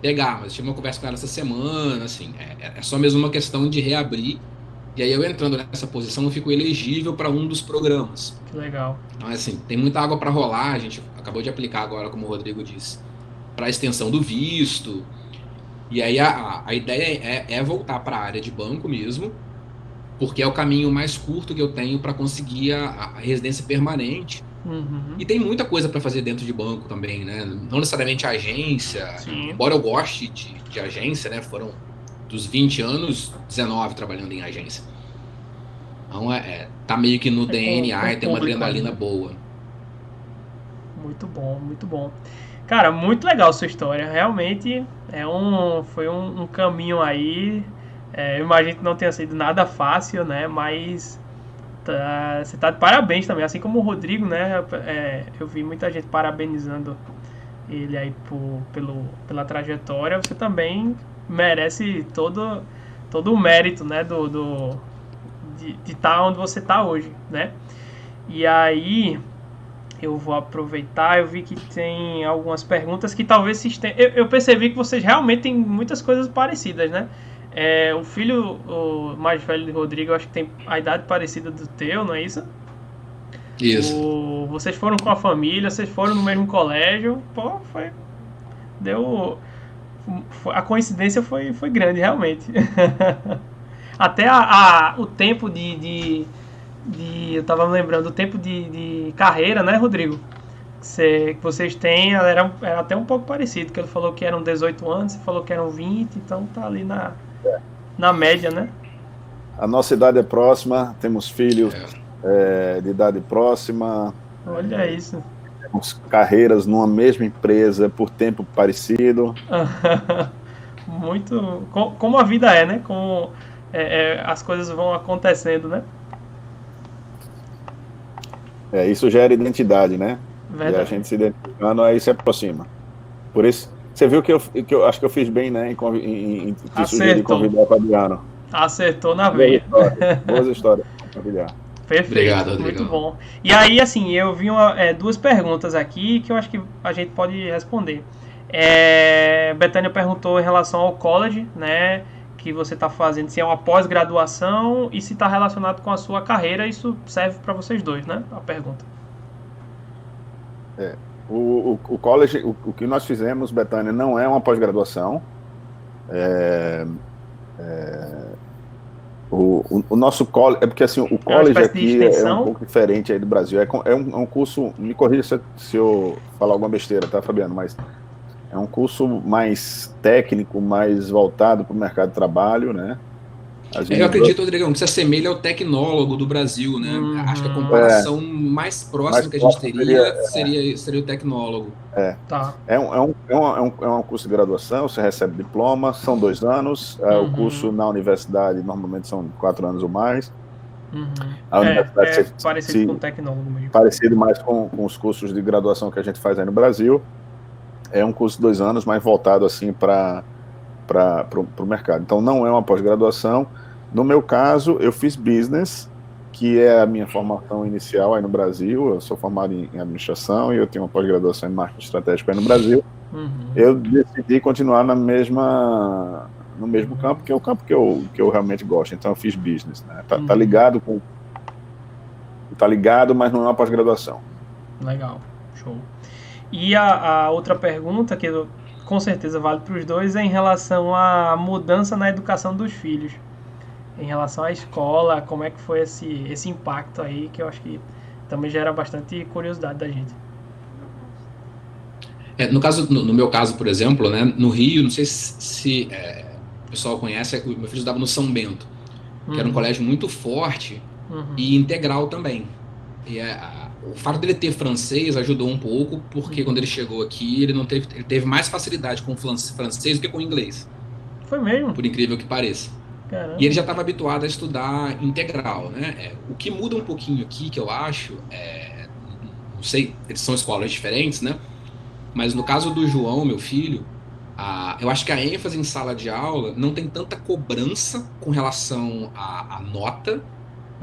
pegar. Mas tive uma conversa com ela essa semana, assim, é só mesmo uma questão de reabrir. E aí eu entrando nessa posição, eu fico elegível para um dos programas. Que legal. Então, assim, tem muita água para rolar. A gente acabou de aplicar agora, como o Rodrigo disse, para a extensão do visto. E aí a ideia é voltar para a área de banco mesmo, porque é o caminho mais curto que eu tenho para conseguir a residência permanente. E tem muita coisa para fazer dentro de banco também, né? Não necessariamente a agência. Sim. Embora eu goste de agência, né? Foram dos 20 anos, 19 trabalhando em agência. Então, tá meio que no DNA e tem uma adrenalina boa. Muito bom, muito bom. Cara, muito legal a sua história. Realmente foi um caminho aí. Eu imagino que não tenha sido nada fácil, né? Mas você tá de parabéns também. Assim como o Rodrigo, né? Eu vi muita gente parabenizando ele aí pela trajetória. Você também merece todo o mérito, né? De estar onde você está hoje, né? E aí eu vou aproveitar, eu vi que tem algumas perguntas que talvez se estendam. Eu percebi que vocês realmente têm muitas coisas parecidas, né? O filho o mais velho de Rodrigo, eu acho que tem a idade parecida do teu, não é isso? Isso. Vocês foram com a família, vocês foram no mesmo colégio, pô, a coincidência foi grande, realmente. Até o tempo eu tava me lembrando, o tempo de carreira, né, Rodrigo? que vocês têm era até um pouco parecido, que ele falou que eram 18 anos, você falou que eram 20, então tá ali na média, né? A nossa idade é próxima, temos filhos de idade próxima. Olha isso. Temos carreiras numa mesma empresa por tempo parecido. Muito. Como a vida é, né? Como as coisas vão acontecendo, né? Isso gera identidade, né? Verdade. E a gente se identificando, aí se aproxima. Por isso, você viu que eu acho que eu fiz bem, né? Em te sugerir convidar o Fabiano. Acertou na veia. Boas histórias. Fabiano. Perfeito. Obrigado, Rodrigo. Muito bom. E aí, assim, eu vi duas perguntas aqui que eu acho que a gente pode responder. Betânia perguntou em relação ao college, né? Que você está fazendo, se é uma pós-graduação e se está relacionado com a sua carreira. Isso serve para vocês dois, né? A pergunta. O college, o que nós fizemos, Betânia, não é uma pós-graduação. O nosso college, porque assim, o college aqui é um pouco diferente aí do Brasil. É um curso, me corrija se eu falar alguma besteira, tá, Fabiano? Mas é um curso mais técnico, mais voltado para o mercado de trabalho, né? Eu acredito, Rodrigão, que se assemelha ao tecnólogo do Brasil, né? Acho que a comparação mais próxima que a gente teria seria o tecnólogo. Tá. É um curso de graduação, você recebe diploma, são 2 anos. O curso na universidade normalmente são 4 anos ou mais. A universidade parecido com o tecnólogo mesmo. Parecido mais com os cursos de graduação que a gente faz aí no Brasil. É um curso de 2 anos, mais voltado assim para o mercado. Então não é uma pós-graduação. No meu caso, eu fiz business, que é a minha formação inicial aí no Brasil. Eu sou formado em administração e eu tenho uma pós-graduação em marketing estratégico aí no Brasil. Eu decidi continuar no mesmo campo, que é o campo que eu realmente gosto. Então eu fiz business, né? Tá ligado, mas não é uma pós-graduação. Legal, show. E a outra pergunta, que com certeza vale para os dois, é em relação à mudança na educação dos filhos. Em relação à escola, como é que foi esse impacto aí, que eu acho que também gera bastante curiosidade da gente. No meu caso, por exemplo, né, no Rio, não sei se o pessoal conhece, o meu filho estudava no São Bento, que era um colégio muito forte e integral também. E o fato dele ter francês ajudou um pouco, porque quando ele chegou aqui, ele teve mais facilidade com francês do que com inglês. Foi mesmo? Por incrível que pareça. Caramba. E ele já estava habituado a estudar integral, né? O que muda um pouquinho aqui, que eu acho, não sei, eles são escolas diferentes, né? Mas no caso do João, meu filho, eu acho que a ênfase em sala de aula não tem tanta cobrança com relação à nota,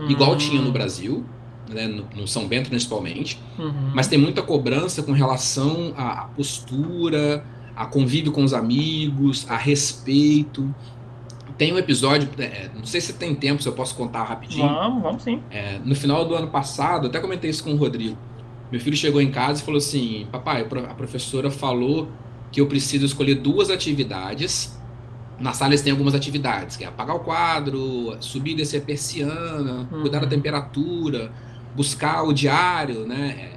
igual tinha no Brasil, né, no São Bento principalmente, mas tem muita cobrança com relação à postura, a convívio com os amigos, a respeito. Tem um episódio, não sei se tem tempo, se eu posso contar rapidinho. Vamos sim. No final do ano passado, até comentei isso com o Rodrigo, meu filho chegou em casa e falou assim: papai, a professora falou que eu preciso escolher 2 atividades. Na sala eles têm algumas atividades, que é apagar o quadro, subir e descer a persiana, cuidar da temperatura, buscar o diário, né?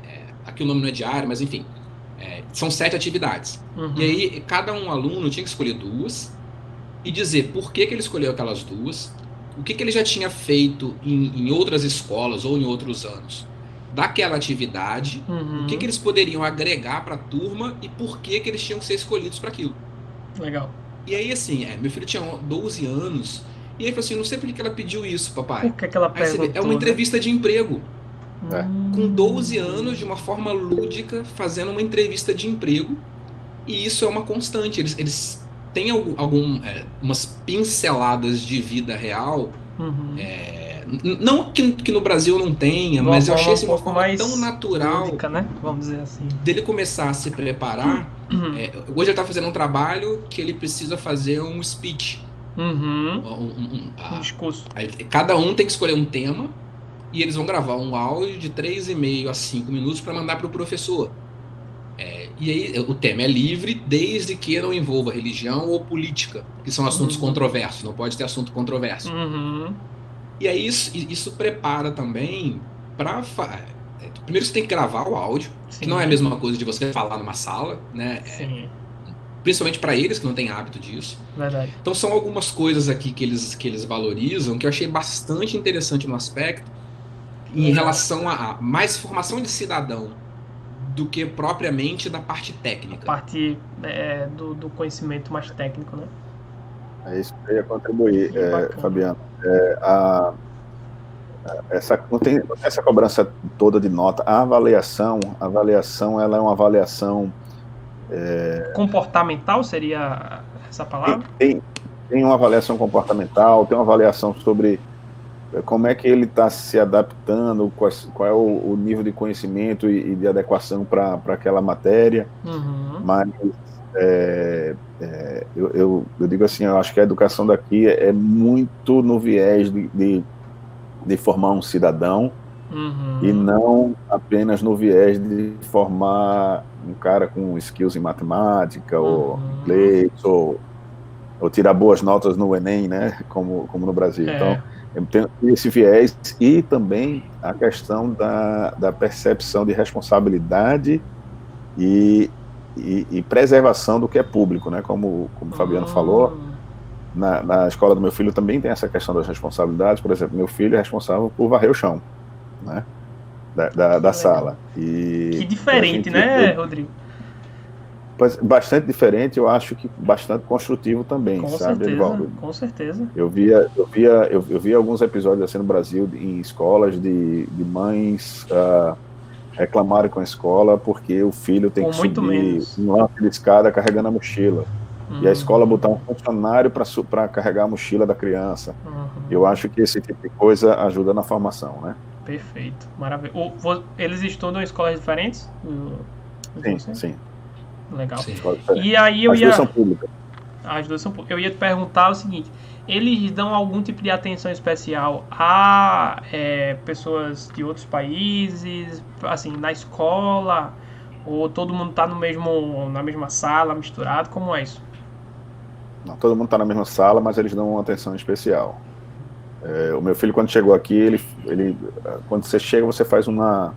Aqui o nome não é diário, mas enfim, são 7 atividades. E aí cada aluno tinha que escolher 2 e dizer por que ele escolheu aquelas 2, o que ele já tinha feito em outras escolas ou em outros anos daquela atividade, o que eles poderiam agregar para a turma e por que eles tinham que ser escolhidos para aquilo. Legal. E aí, assim, meu filho tinha 12 anos, e aí falou assim: não sei por que ela pediu isso, papai. Por que ela perguntou? É uma entrevista de emprego. Com 12 anos, de uma forma lúdica, fazendo uma entrevista de emprego, e isso é uma constante. Eles têm umas pinceladas de vida real, não que no Brasil não tenha, mas eu achei uma forma tão natural, lúdica, né? Vamos dizer assim, dele começar a se preparar. Hoje ele está fazendo um trabalho que ele precisa fazer um speech, um discurso. Cada um tem que escolher um tema e eles vão gravar um áudio de 3,5 a 5 minutos para mandar para o professor. E aí o tema é livre, desde que não envolva religião ou política, que são assuntos controversos, não pode ter assunto controverso. E aí isso prepara também para... Primeiro você tem que gravar o áudio, Sim. que não é a mesma coisa de você falar numa sala, né? Sim. Principalmente para eles que não têm hábito disso. Verdade. Então são algumas coisas aqui que eles valorizam que eu achei bastante interessante no aspecto em relação a mais formação de cidadão do que propriamente da parte técnica. Parte do conhecimento mais técnico, né? É isso que eu ia contribuir, Fabiano. Não tem essa cobrança toda de nota. A avaliação ela é uma avaliação... Comportamental seria essa palavra? Tem uma avaliação comportamental, tem uma avaliação sobre como é que ele está se adaptando, qual é o nível de conhecimento e de adequação para aquela matéria. Uhum. Mas eu digo assim, eu acho que a educação daqui é muito no viés de formar um cidadão, e não apenas no viés de formar um cara com skills em matemática, ou inglês, ou tirar boas notas no Enem, né, como no Brasil. Então, tem esse viés, e também a questão da percepção de responsabilidade e preservação do que é público, né, como o Fabiano falou. Na escola do meu filho também tem essa questão das responsabilidades. Por exemplo, meu filho é responsável por varrer o chão, né, da sala. Que diferente, né, Rodrigo? Bastante diferente, eu acho que bastante construtivo também, com sabe, certeza, Edivaldo? Com certeza. Eu via alguns episódios assim no Brasil, em escolas, de mães reclamarem com a escola porque o filho tem que subir um lance de escada carregando a mochila. E a escola botar um funcionário para carregar a mochila da criança. Eu acho que esse tipo de coisa ajuda na formação, né? Perfeito, maravilha. Eles estudam em escolas diferentes? Sim. Legal. Sim. E aí As duas são públicas. As duas são públicas. Eu ia te perguntar o seguinte: eles dão algum tipo de atenção especial a pessoas de outros países, assim, na escola? Ou todo mundo está na mesma sala, misturado? Como é isso? Não, todo mundo está na mesma sala, mas eles dão uma atenção especial. O meu filho, quando chegou aqui, quando você chega, você faz uma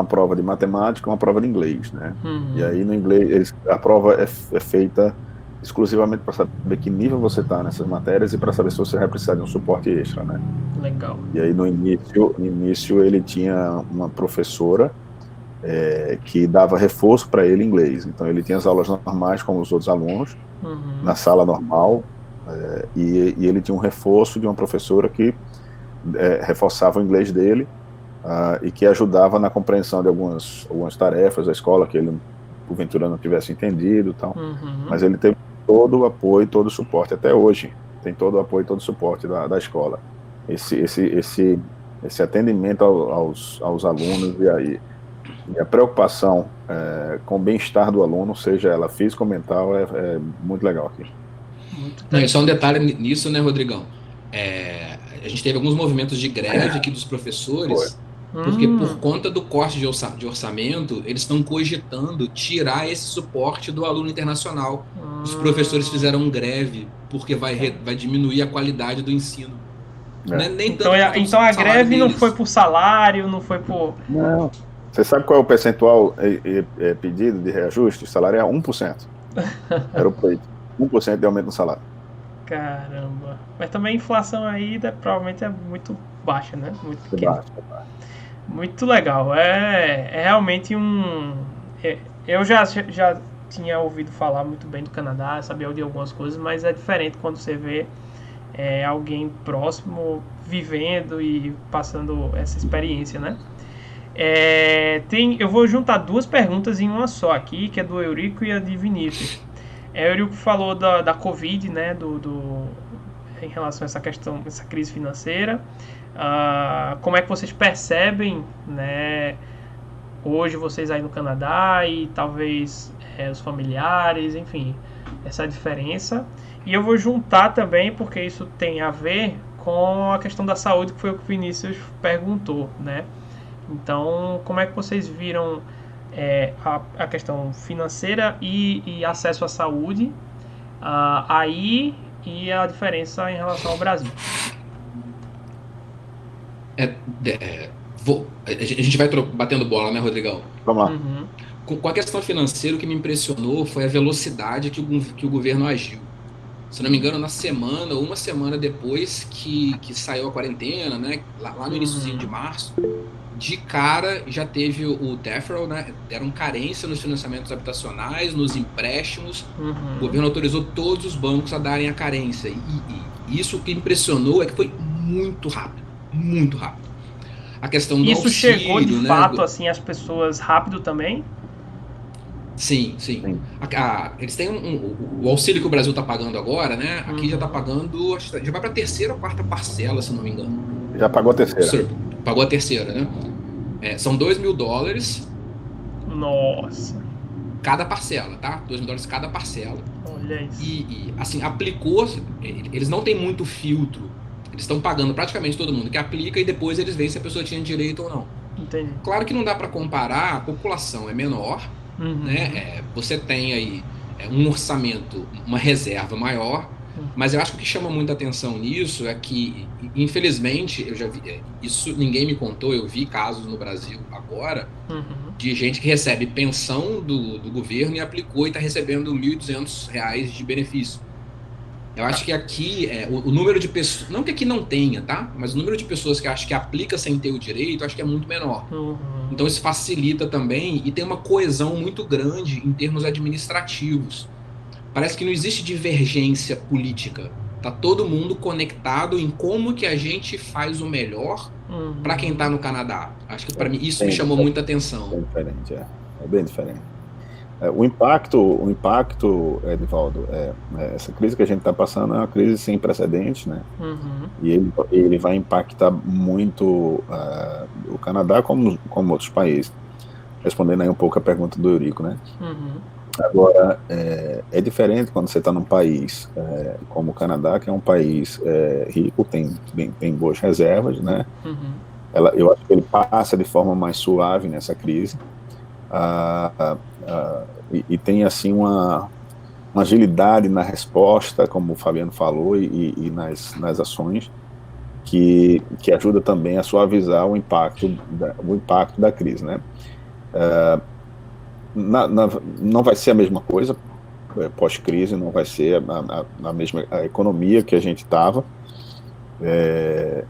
prova de matemática, uma prova de inglês, né? E aí no inglês a prova é feita exclusivamente para saber que nível você está nessas matérias e para saber se você vai precisar de um suporte extra, né? Legal. E aí no início ele tinha uma professora que dava reforço para ele em inglês. Então ele tinha as aulas normais como os outros alunos, na sala normal, e ele tinha um reforço de uma professora que reforçava o inglês dele, e que ajudava na compreensão de algumas tarefas da escola que ele, porventura, não tivesse entendido e tal. Mas ele teve todo o apoio, todo o suporte, até hoje tem todo o apoio, todo o suporte da escola. Esse atendimento aos alunos e a preocupação com o bem-estar do aluno, seja ela física ou mental, é muito legal aqui. Não, e só um detalhe nisso, né, Rodrigão? A gente teve alguns movimentos de greve aqui dos professores, porque por conta do corte de orçamento, eles estão cogitando tirar esse suporte do aluno internacional. Os professores fizeram greve porque vai diminuir a qualidade do ensino. Então a greve não foi por salário, não foi por... Não. Você sabe qual é o percentual pedido de reajuste? O salário é 1%. Era o pleito. 1% de aumento no salário. Caramba. Mas também a inflação aí provavelmente é muito baixa, né? Muito pequena. Muito legal. É realmente eu já tinha ouvido falar muito bem do Canadá, sabia de algumas coisas, mas é diferente quando você vê alguém próximo vivendo e passando essa experiência, né? Eu vou juntar duas perguntas em uma só aqui, que é do Eurico e a de Vinícius. O Eurico falou da Covid, né, em relação a essa questão, essa crise financeira. Como é que vocês percebem, né, hoje vocês aí no Canadá e talvez os familiares, enfim, essa diferença. E eu vou juntar também, porque isso tem a ver com a questão da saúde, que foi o que o Vinícius perguntou, né? Então, como é que vocês viram a questão financeira e acesso à saúde aí, e a diferença em relação ao Brasil? A gente vai batendo bola, né, Rodrigão? Vamos lá. Uhum. Com a questão financeira, o que me impressionou foi a velocidade que o governo agiu. Se não me engano, uma semana depois que saiu a quarentena, né, lá no iníciozinho de março, de cara já teve o deferral, né, deram carência nos financiamentos habitacionais, nos empréstimos, o governo autorizou todos os bancos a darem a carência, e isso que impressionou é que foi muito rápido, muito rápido. A questão do isso auxílio, chegou de né, fato assim às pessoas rápido também? Sim. Eles têm o auxílio que o Brasil está pagando agora, né? Aqui já está pagando, já vai para a terceira ou quarta parcela, se não me engano. Já pagou a terceira. Pagou a terceira, né? São $2.000. Nossa. Cada parcela, tá? $2.000 cada parcela. Olha isso. E assim, aplicou, eles não têm muito filtro. Eles estão pagando praticamente todo mundo que aplica e depois eles veem se a pessoa tinha direito ou não. Entendi. Claro que não dá para comparar, a população é menor, né? Você tem aí um orçamento, uma reserva maior, mas eu acho que o que chama muita atenção nisso é que, infelizmente, eu já vi, isso ninguém me contou, eu vi casos no Brasil agora, de gente que recebe pensão do governo e aplicou e está recebendo R$ 1.200 de benefício. Eu acho que aqui, o número de pessoas, não que aqui não tenha, tá? Mas o número de pessoas que acho que aplica sem ter o direito, eu acho que é muito menor. Então isso facilita também e tem uma coesão muito grande em termos administrativos. Parece que não existe divergência política. Tá todo mundo conectado em como que a gente faz o melhor para quem tá no Canadá. Acho que para mim isso me chamou muita atenção. É diferente, é bem diferente. O impacto, Edivaldo, essa crise que a gente está passando é uma crise sem precedentes, né? E ele vai impactar muito o Canadá como outros países. Respondendo aí um pouco a pergunta do Eurico, né? Agora, é diferente quando você está num país como o Canadá, que é um país rico, tem boas reservas, né? Eu acho que ele passa de forma mais suave nessa crise. E tem assim uma agilidade na resposta, como o Fabiano falou, e nas ações que ajuda também a suavizar o impacto da crise, né? Não vai ser a mesma coisa pós-crise, não vai ser a mesma economia que a gente estava,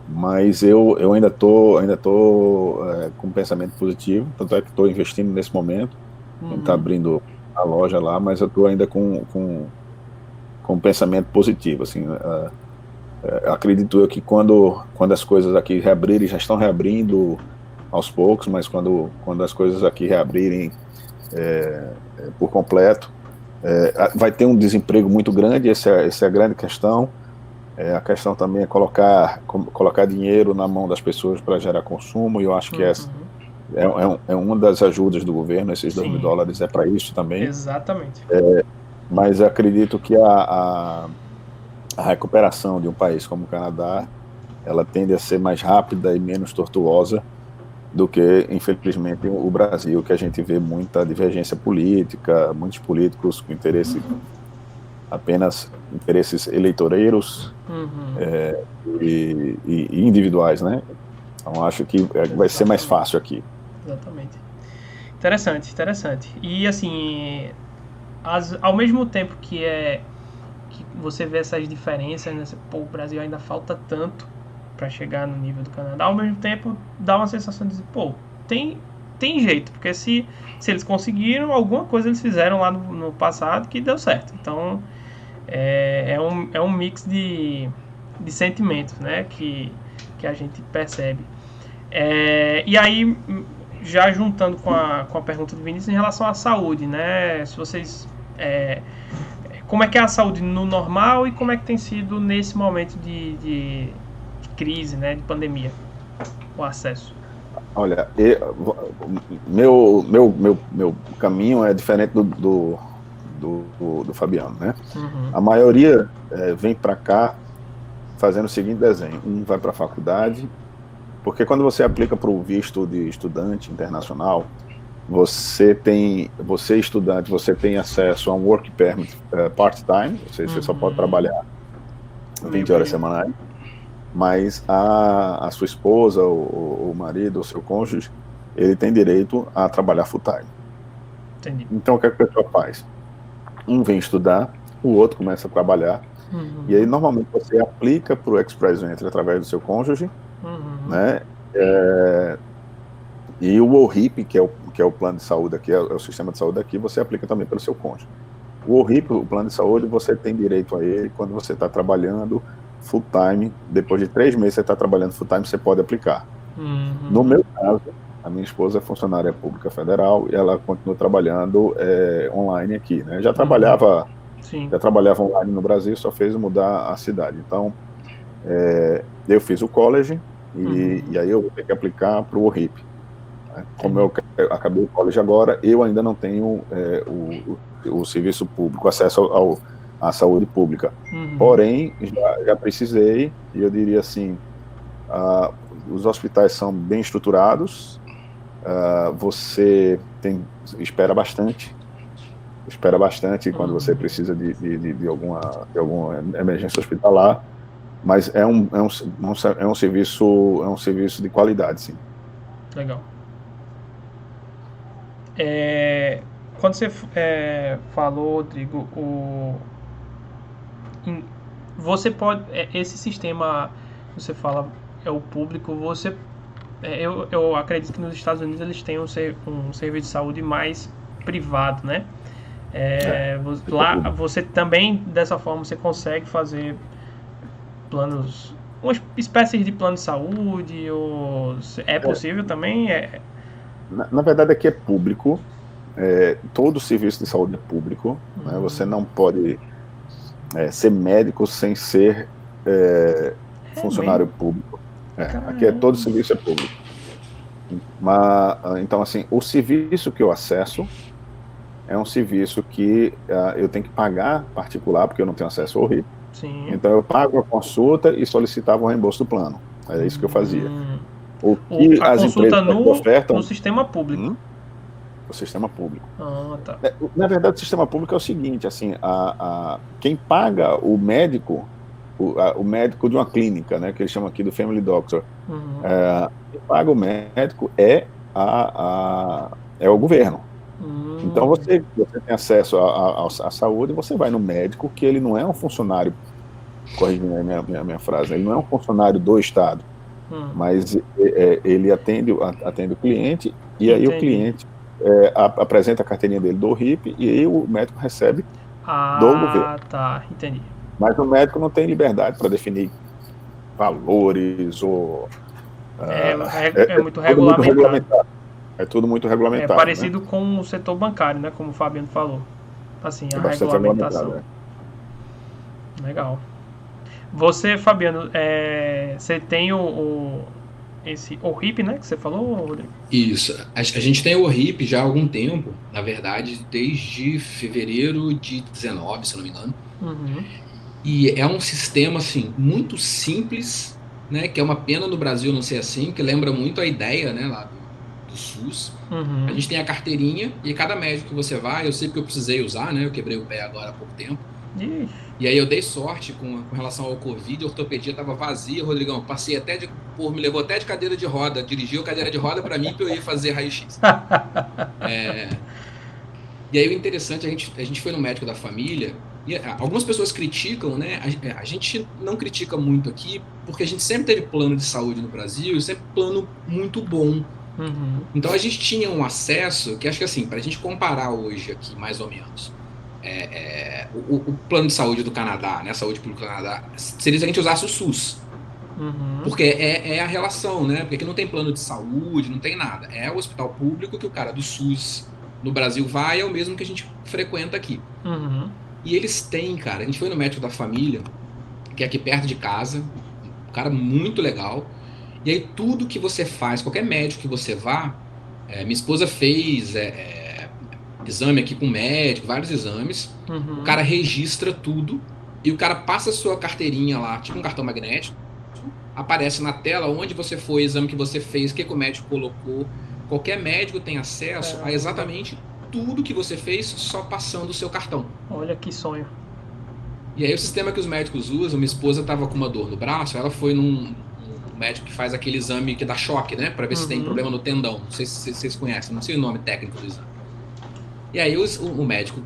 mas eu ainda tô com um pensamento positivo, tanto é que estou investindo nesse momento. A gente está abrindo a loja lá, mas eu estou ainda com um pensamento positivo, assim. Acredito eu que quando as coisas aqui reabrirem, já estão reabrindo aos poucos, mas quando as coisas aqui reabrirem por completo, vai ter um desemprego muito grande. Essa é a grande questão. A questão também é colocar dinheiro na mão das pessoas para gerar consumo, e eu acho que essa é uma das ajudas do governo. Esses $2.000 é para isso também. Exatamente. Mas acredito que a recuperação de um país como o Canadá, ela tende a ser mais rápida e menos tortuosa do que, infelizmente, o Brasil, que a gente vê muita divergência política, muitos políticos com apenas interesses eleitoreiros e individuais, né? Então acho que vai ser mais fácil aqui. Exatamente. Interessante. E assim, ao mesmo tempo que você vê essas diferenças, né? Pô, o Brasil ainda falta tanto para chegar no nível do Canadá, ao mesmo tempo dá uma sensação de dizer, pô, tem jeito, porque se eles conseguiram, alguma coisa eles fizeram lá no passado que deu certo. Então é um mix de sentimentos, né, que a gente percebe. E aí, já juntando com a pergunta do Vinícius em relação à saúde, né, se vocês como é que é a saúde no normal e como é que tem sido nesse momento de crise, né, de pandemia, o acesso? Olha, meu caminho é diferente do Fabiano, né? A maioria vem para cá fazendo o seguinte desenho: vai para a faculdade, porque quando você aplica para o visto de estudante internacional, você estudante, você tem acesso a um work permit part-time, ou seja, você só pode trabalhar 20 horas semanais. mas a sua esposa, o marido, o seu cônjuge, ele tem direito a trabalhar full time. Entendi. Então, o que a pessoa faz? Um vem estudar, o outro começa a trabalhar, e aí, normalmente, você aplica para o Express Entry através do seu cônjuge, né? E o ORIP, que é o plano de saúde aqui, é o sistema de saúde aqui, você aplica também pelo seu cônjuge. O ORIP, o plano de saúde, você tem direito a ele quando você está trabalhando full time. Depois de 3 meses você está trabalhando full time, você pode aplicar. No meu caso, a minha esposa é funcionária pública federal e ela continua trabalhando online aqui, né? Já trabalhava online no Brasil, só fez mudar a cidade. Então, eu fiz o college e aí eu vou ter que aplicar para o ORIP. Né? Como eu acabei o college agora, eu ainda não tenho o serviço público, acesso à saúde pública. Porém, já precisei, e eu diria assim, os hospitais são bem estruturados, você espera bastante quando você precisa de alguma emergência hospitalar, mas é um serviço de qualidade, sim. Legal. Quando você falou, Rodrigo, você pode, esse sistema, você fala, é o público, eu acredito que nos Estados Unidos eles têm um serviço de saúde mais privado, né? Lá você também, dessa forma, você consegue fazer planos, uma espécie de plano de saúde, ou é possível também? Na verdade, aqui é público, todo o serviço de saúde é público, né? Você não pode ser médico sem ser funcionário público. Aqui todo o serviço é público. Mas, então, assim, o serviço que eu acesso é um serviço que eu tenho que pagar particular, porque eu não tenho acesso ao RIP. Sim. Então eu pago a consulta e solicitava o reembolso do plano. É isso que eu fazia. O que as empresas ofertam no sistema público. O sistema público. Tá. Na verdade, o sistema público é o seguinte, assim, quem paga o médico, o médico de uma clínica, né, que eles chamam aqui do Family Doctor, quem paga o médico é o governo. Então você tem acesso à saúde, você vai no médico, que ele não é um funcionário, corrigindo a minha frase, ele não é um funcionário do Estado, mas ele atende o cliente, e aí o cliente apresenta a carteirinha dele do RIP, e aí o médico recebe do governo. Tá, entendi. Mas o médico não tem liberdade para definir valores ou... é muito regulamentado. É tudo muito regulamentado. É parecido, né? com o setor bancário, né? Como o Fabiano falou. Assim, a bastante regulamentação. Legal. Você, Fabiano, você tem esse ORIP, né? Que você falou, Rodrigo? Isso. A gente tem o ORIP já há algum tempo, na verdade, desde fevereiro de 19, se não me engano. E é um sistema, assim, muito simples, né? Que é uma pena no Brasil não ser assim, que lembra muito a ideia, né? Lá do SUS. A gente tem a carteirinha, e cada médico que você vai, eu sei que eu precisei usar, né? Eu quebrei o pé agora há pouco tempo. E aí eu dei sorte com relação ao Covid, a ortopedia estava vazia, Rodrigão. Passei me levou até de cadeira de roda, dirigiu a cadeira de roda para mim para eu ir fazer raio-x. E aí o interessante, a gente foi no médico da família, e algumas pessoas criticam, né? A gente não critica muito aqui, porque a gente sempre teve plano de saúde no Brasil, sempre plano muito bom. Então a gente tinha um acesso que, acho que assim, para a gente comparar hoje aqui, mais ou menos, o plano de saúde do Canadá, né, a saúde pública do Canadá, seria se a gente usasse o SUS. Porque é a relação, né? Porque aqui não tem plano de saúde, não tem nada. É o hospital público que o cara do SUS no Brasil vai, é o mesmo que a gente frequenta aqui. E eles têm, cara, a gente foi no médico da família, que é aqui perto de casa, um cara muito legal. E aí tudo que você faz, qualquer médico que você vá, minha esposa fez exame aqui com o médico, vários exames, o cara registra tudo e o cara passa a sua carteirinha lá, tipo um cartão magnético, aparece na tela onde você foi, exame que você fez, o que o médico colocou. Qualquer médico tem acesso a exatamente tudo que você fez só passando o seu cartão. Olha que sonho. E aí o sistema que os médicos usam, minha esposa estava com uma dor no braço, ela foi num médico que faz aquele exame que dá choque, né? Para ver se tem problema no tendão. Não sei se vocês conhecem, não sei o nome técnico do exame. E aí o médico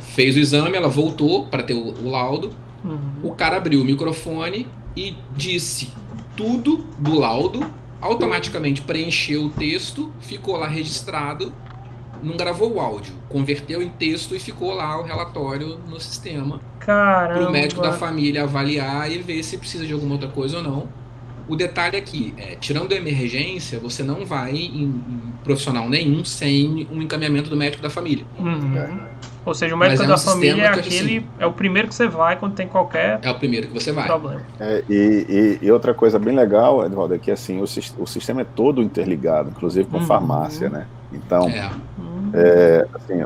fez o exame, ela voltou para ter o laudo. O cara abriu o microfone e disse tudo do laudo, automaticamente preencheu o texto, ficou lá registrado, não gravou o áudio, converteu em texto e ficou lá o relatório no sistema. Caramba. Para o médico da família avaliar e ver se precisa de alguma outra coisa ou não. O detalhe aqui, tirando a emergência, você não vai em profissional nenhum sem um encaminhamento do médico da família. Ou seja, o médico da família assim, é o primeiro que você vai quando tem qualquer É o primeiro que você vai. problema. E outra coisa bem legal, Edvaldo, é que assim, o sistema é todo interligado, inclusive com farmácia, né? Então, assim,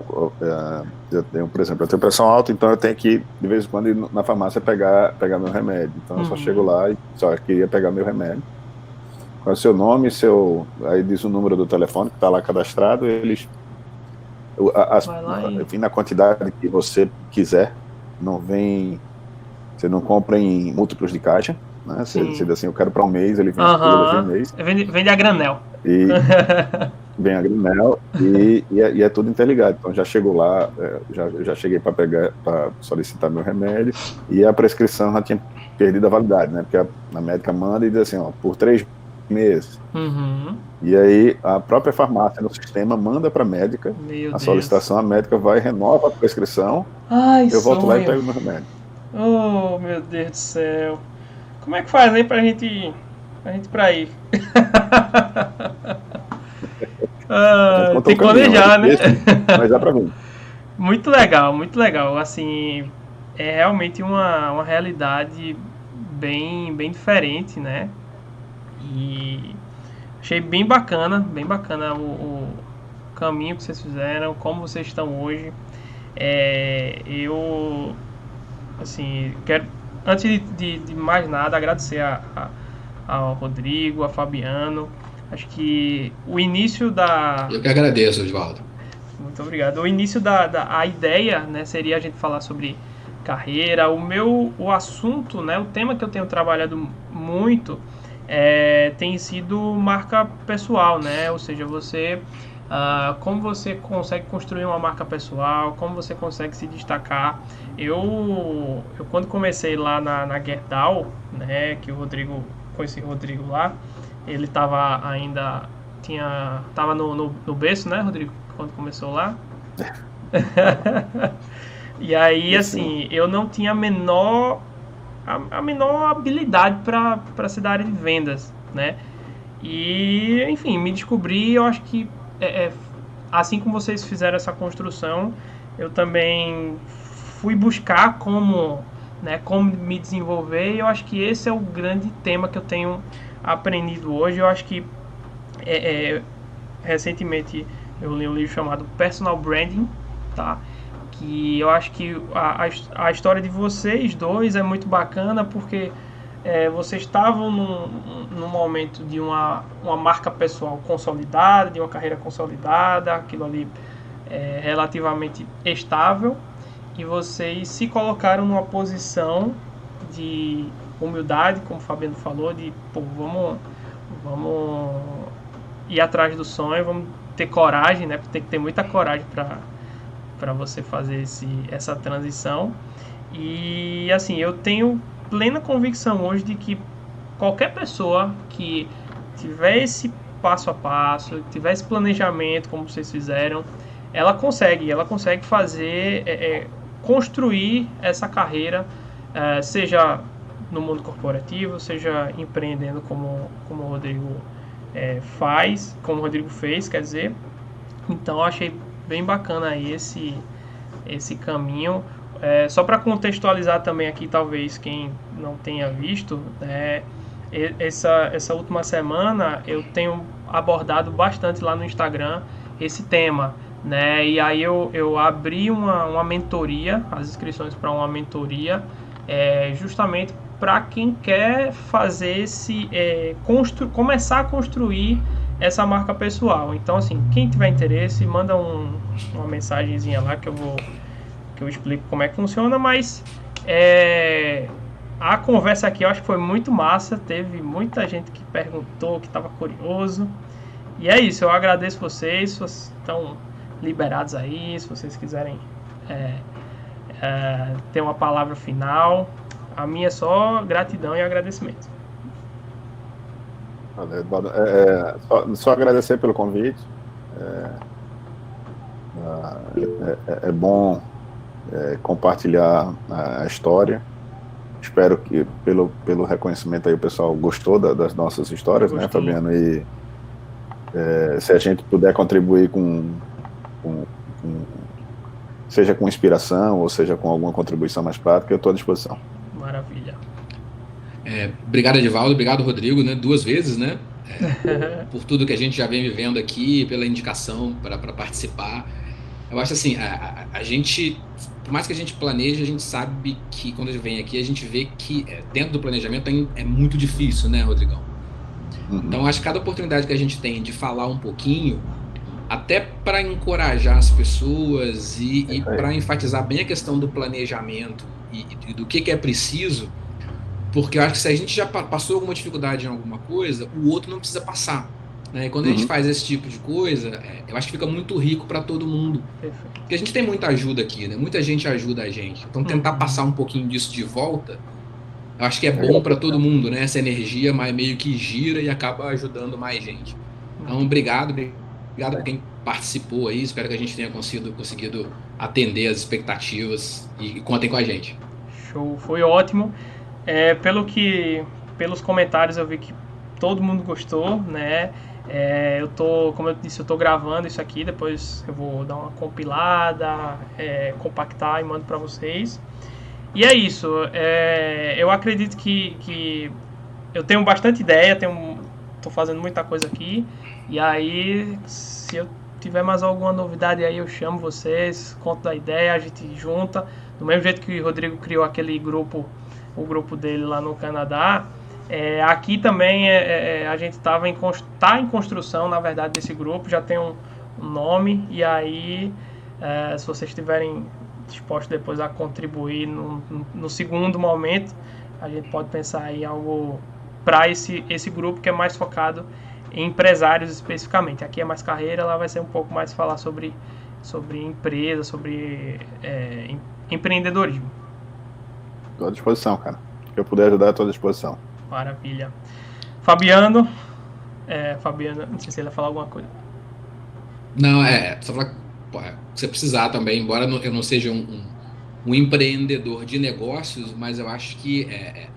eu tenho, por exemplo, eu tenho pressão alta, então eu tenho que, de vez em quando, ir na farmácia pegar meu remédio. Então eu só chego lá e só queria pegar meu remédio. Qual é o seu nome, aí diz o número do telefone que está lá cadastrado, eles... Enfim, na quantidade que você quiser, você não compra em múltiplos de caixa, né? Você diz assim, eu quero para um mês, ele vem um mês. Vende a granel. E vem a granel e é tudo interligado. Então já chegou lá, já cheguei para solicitar meu remédio e a prescrição já tinha perdido a validade, né? Porque a médica manda e diz assim, ó, por 3 meses. E aí a própria farmácia no sistema manda para a médica a solicitação, a médica vai, renova a prescrição, eu volto lá e pego meu remédio. Oh, meu Deus do céu. Como é que faz aí pra gente ir pra ir? Tem que planejar, né? Mas dá pra mim. Muito legal. Assim, é realmente uma realidade bem diferente, né? E achei bem bacana o caminho que vocês fizeram, como vocês estão hoje. Eu, assim, quero, antes de mais nada, agradecer ao Rodrigo, a Fabiano. Acho que o início da... Eu que agradeço, Osvaldo. Muito obrigado. O início a ideia, né, seria a gente falar sobre carreira. O assunto, né, o tema que eu tenho trabalhado muito tem sido marca pessoal, né? Ou seja, como você consegue construir uma marca pessoal, como você consegue se destacar. Eu quando comecei lá na Gerdau, né, que conheci o Rodrigo lá, ele estava ainda, tava no berço, né, Rodrigo, quando começou lá. E aí, assim, eu não tinha a menor habilidade para ser da área de vendas, né? E, enfim, me descobri. Eu acho que assim como vocês fizeram essa construção, eu também fui buscar como me desenvolver, e eu acho que esse é o grande tema que eu tenho aprendido hoje. Eu acho que recentemente eu li um livro chamado Personal Branding, tá? Que eu acho que a história de vocês dois é muito bacana, porque vocês estavam num momento de uma marca pessoal consolidada, de uma carreira consolidada, aquilo ali relativamente estável, e vocês se colocaram numa posição de humildade, como o Fabiano falou, de vamos ir atrás do sonho, vamos ter coragem, né? Tem que ter muita coragem para você fazer essa transição. E assim, eu tenho plena convicção hoje de que qualquer pessoa que tiver esse passo a passo, tiver esse planejamento como vocês fizeram, ela consegue fazer, construir essa carreira, seja no mundo corporativo, seja empreendendo como o Rodrigo faz, como o Rodrigo fez, quer dizer. Então eu achei bem bacana aí esse caminho. Só para contextualizar também aqui, talvez quem não tenha visto, essa última semana eu tenho abordado bastante lá no Instagram esse tema, né? E aí eu abri uma mentoria, as inscrições para uma mentoria, justamente para quem quer fazer começar a construir essa marca pessoal. Então, assim, quem tiver interesse, manda uma mensagenzinha lá que eu explico como é que funciona, mas A conversa aqui eu acho que foi muito massa, teve muita gente que perguntou, que estava curioso. E é isso, eu agradeço vocês, vocês estão liberados aí, se vocês quiserem ter uma palavra final. A minha é só gratidão e agradecimento. Só agradecer pelo convite. É bom compartilhar a história. Espero que pelo reconhecimento aí o pessoal gostou das nossas histórias, né, Fabiano? E se a gente puder contribuir seja com inspiração ou seja com alguma contribuição mais prática, eu estou à disposição. Maravilha. Obrigado, Edivaldo. Obrigado, Rodrigo, né? 2 vezes, né? Por tudo que a gente já vem vivendo aqui, pela indicação para participar. Eu acho assim, a gente, por mais que a gente planeje, a gente sabe que quando a gente vem aqui, a gente vê que dentro do planejamento é muito difícil, né, Rodrigão? Uhum. Então, acho que cada oportunidade que a gente tem de falar um pouquinho, até para encorajar as pessoas e para enfatizar bem a questão do planejamento e do que é preciso, porque eu acho que se a gente já passou alguma dificuldade em alguma coisa, o outro não precisa passar. Né? E quando a gente faz esse tipo de coisa, eu acho que fica muito rico para todo mundo. Perfeito. Porque a gente tem muita ajuda aqui, né? Muita gente ajuda a gente. Então tentar passar um pouquinho disso de volta, eu acho que é bom para todo mundo, né? Essa energia meio que gira e acaba ajudando mais gente. Então, obrigado por quem participou aí. Espero que a gente tenha conseguido atender as expectativas e contem com a gente. Show, foi ótimo. Pelos comentários eu vi que todo mundo gostou, né? Como eu disse, eu tô gravando isso aqui, depois eu vou dar uma compilada, compactar e mando para vocês. E é isso, eu acredito que eu tenho bastante ideia, tô fazendo muita coisa aqui, e aí se eu tiver mais alguma novidade aí eu chamo vocês, conto da ideia, a gente junta, do mesmo jeito que o Rodrigo criou aquele grupo, o grupo dele lá no Canadá. Aqui também a gente tá em construção, na verdade, desse grupo, já tem um nome, e aí se vocês estiverem dispostos depois a contribuir no segundo momento, a gente pode pensar em algo para esse grupo que é mais focado em empresários especificamente. Aqui é mais carreira, lá vai ser um pouco mais falar sobre empresa, sobre empreendedorismo. Estou à disposição, cara. Se eu puder ajudar, estou à disposição. Maravilha. Fabiano, não sei se ele vai falar alguma coisa. Não, só falar que você precisar também, embora eu não seja um empreendedor de negócios, mas eu acho que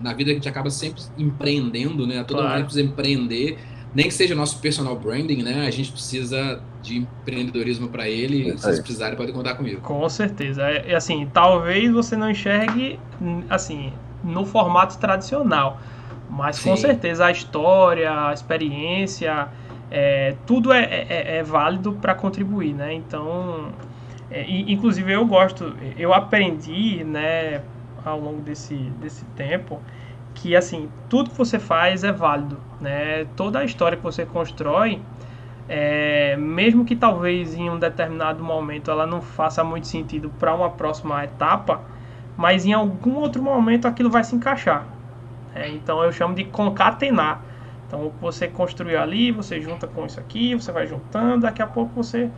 na vida a gente acaba sempre empreendendo, né? Todo mundo precisa empreender, nem que seja nosso personal branding, né? A gente precisa de empreendedorismo para ele, se vocês precisarem, podem contar comigo. Com certeza. Assim, talvez você não enxergue assim, no formato tradicional, mas com certeza a história, a experiência, tudo é válido para contribuir, né? Então, inclusive eu aprendi, né, ao longo desse tempo, que assim, tudo que você faz é válido, né? Toda a história que você constrói, mesmo que talvez em um determinado momento ela não faça muito sentido para uma próxima etapa, mas em algum outro momento aquilo vai se encaixar. Então eu chamo de concatenar. Então o que você construiu ali, você junta com isso aqui, você vai juntando, daqui a pouco você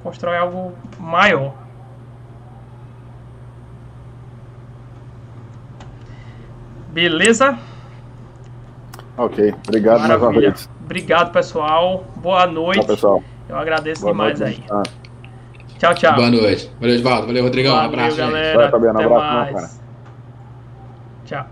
constrói algo maior. Beleza? Ok, obrigado mais uma vez. Obrigado, pessoal. Boa noite. Tchau, pessoal. Eu agradeço Boa demais noite. aí. Tchau, tchau. Boa noite. Valeu, Edvaldo. Valeu, Rodrigão. Valeu, Um abraço, galera. Vai, Fabiano. Até Abraço, mais. cara. Tchau.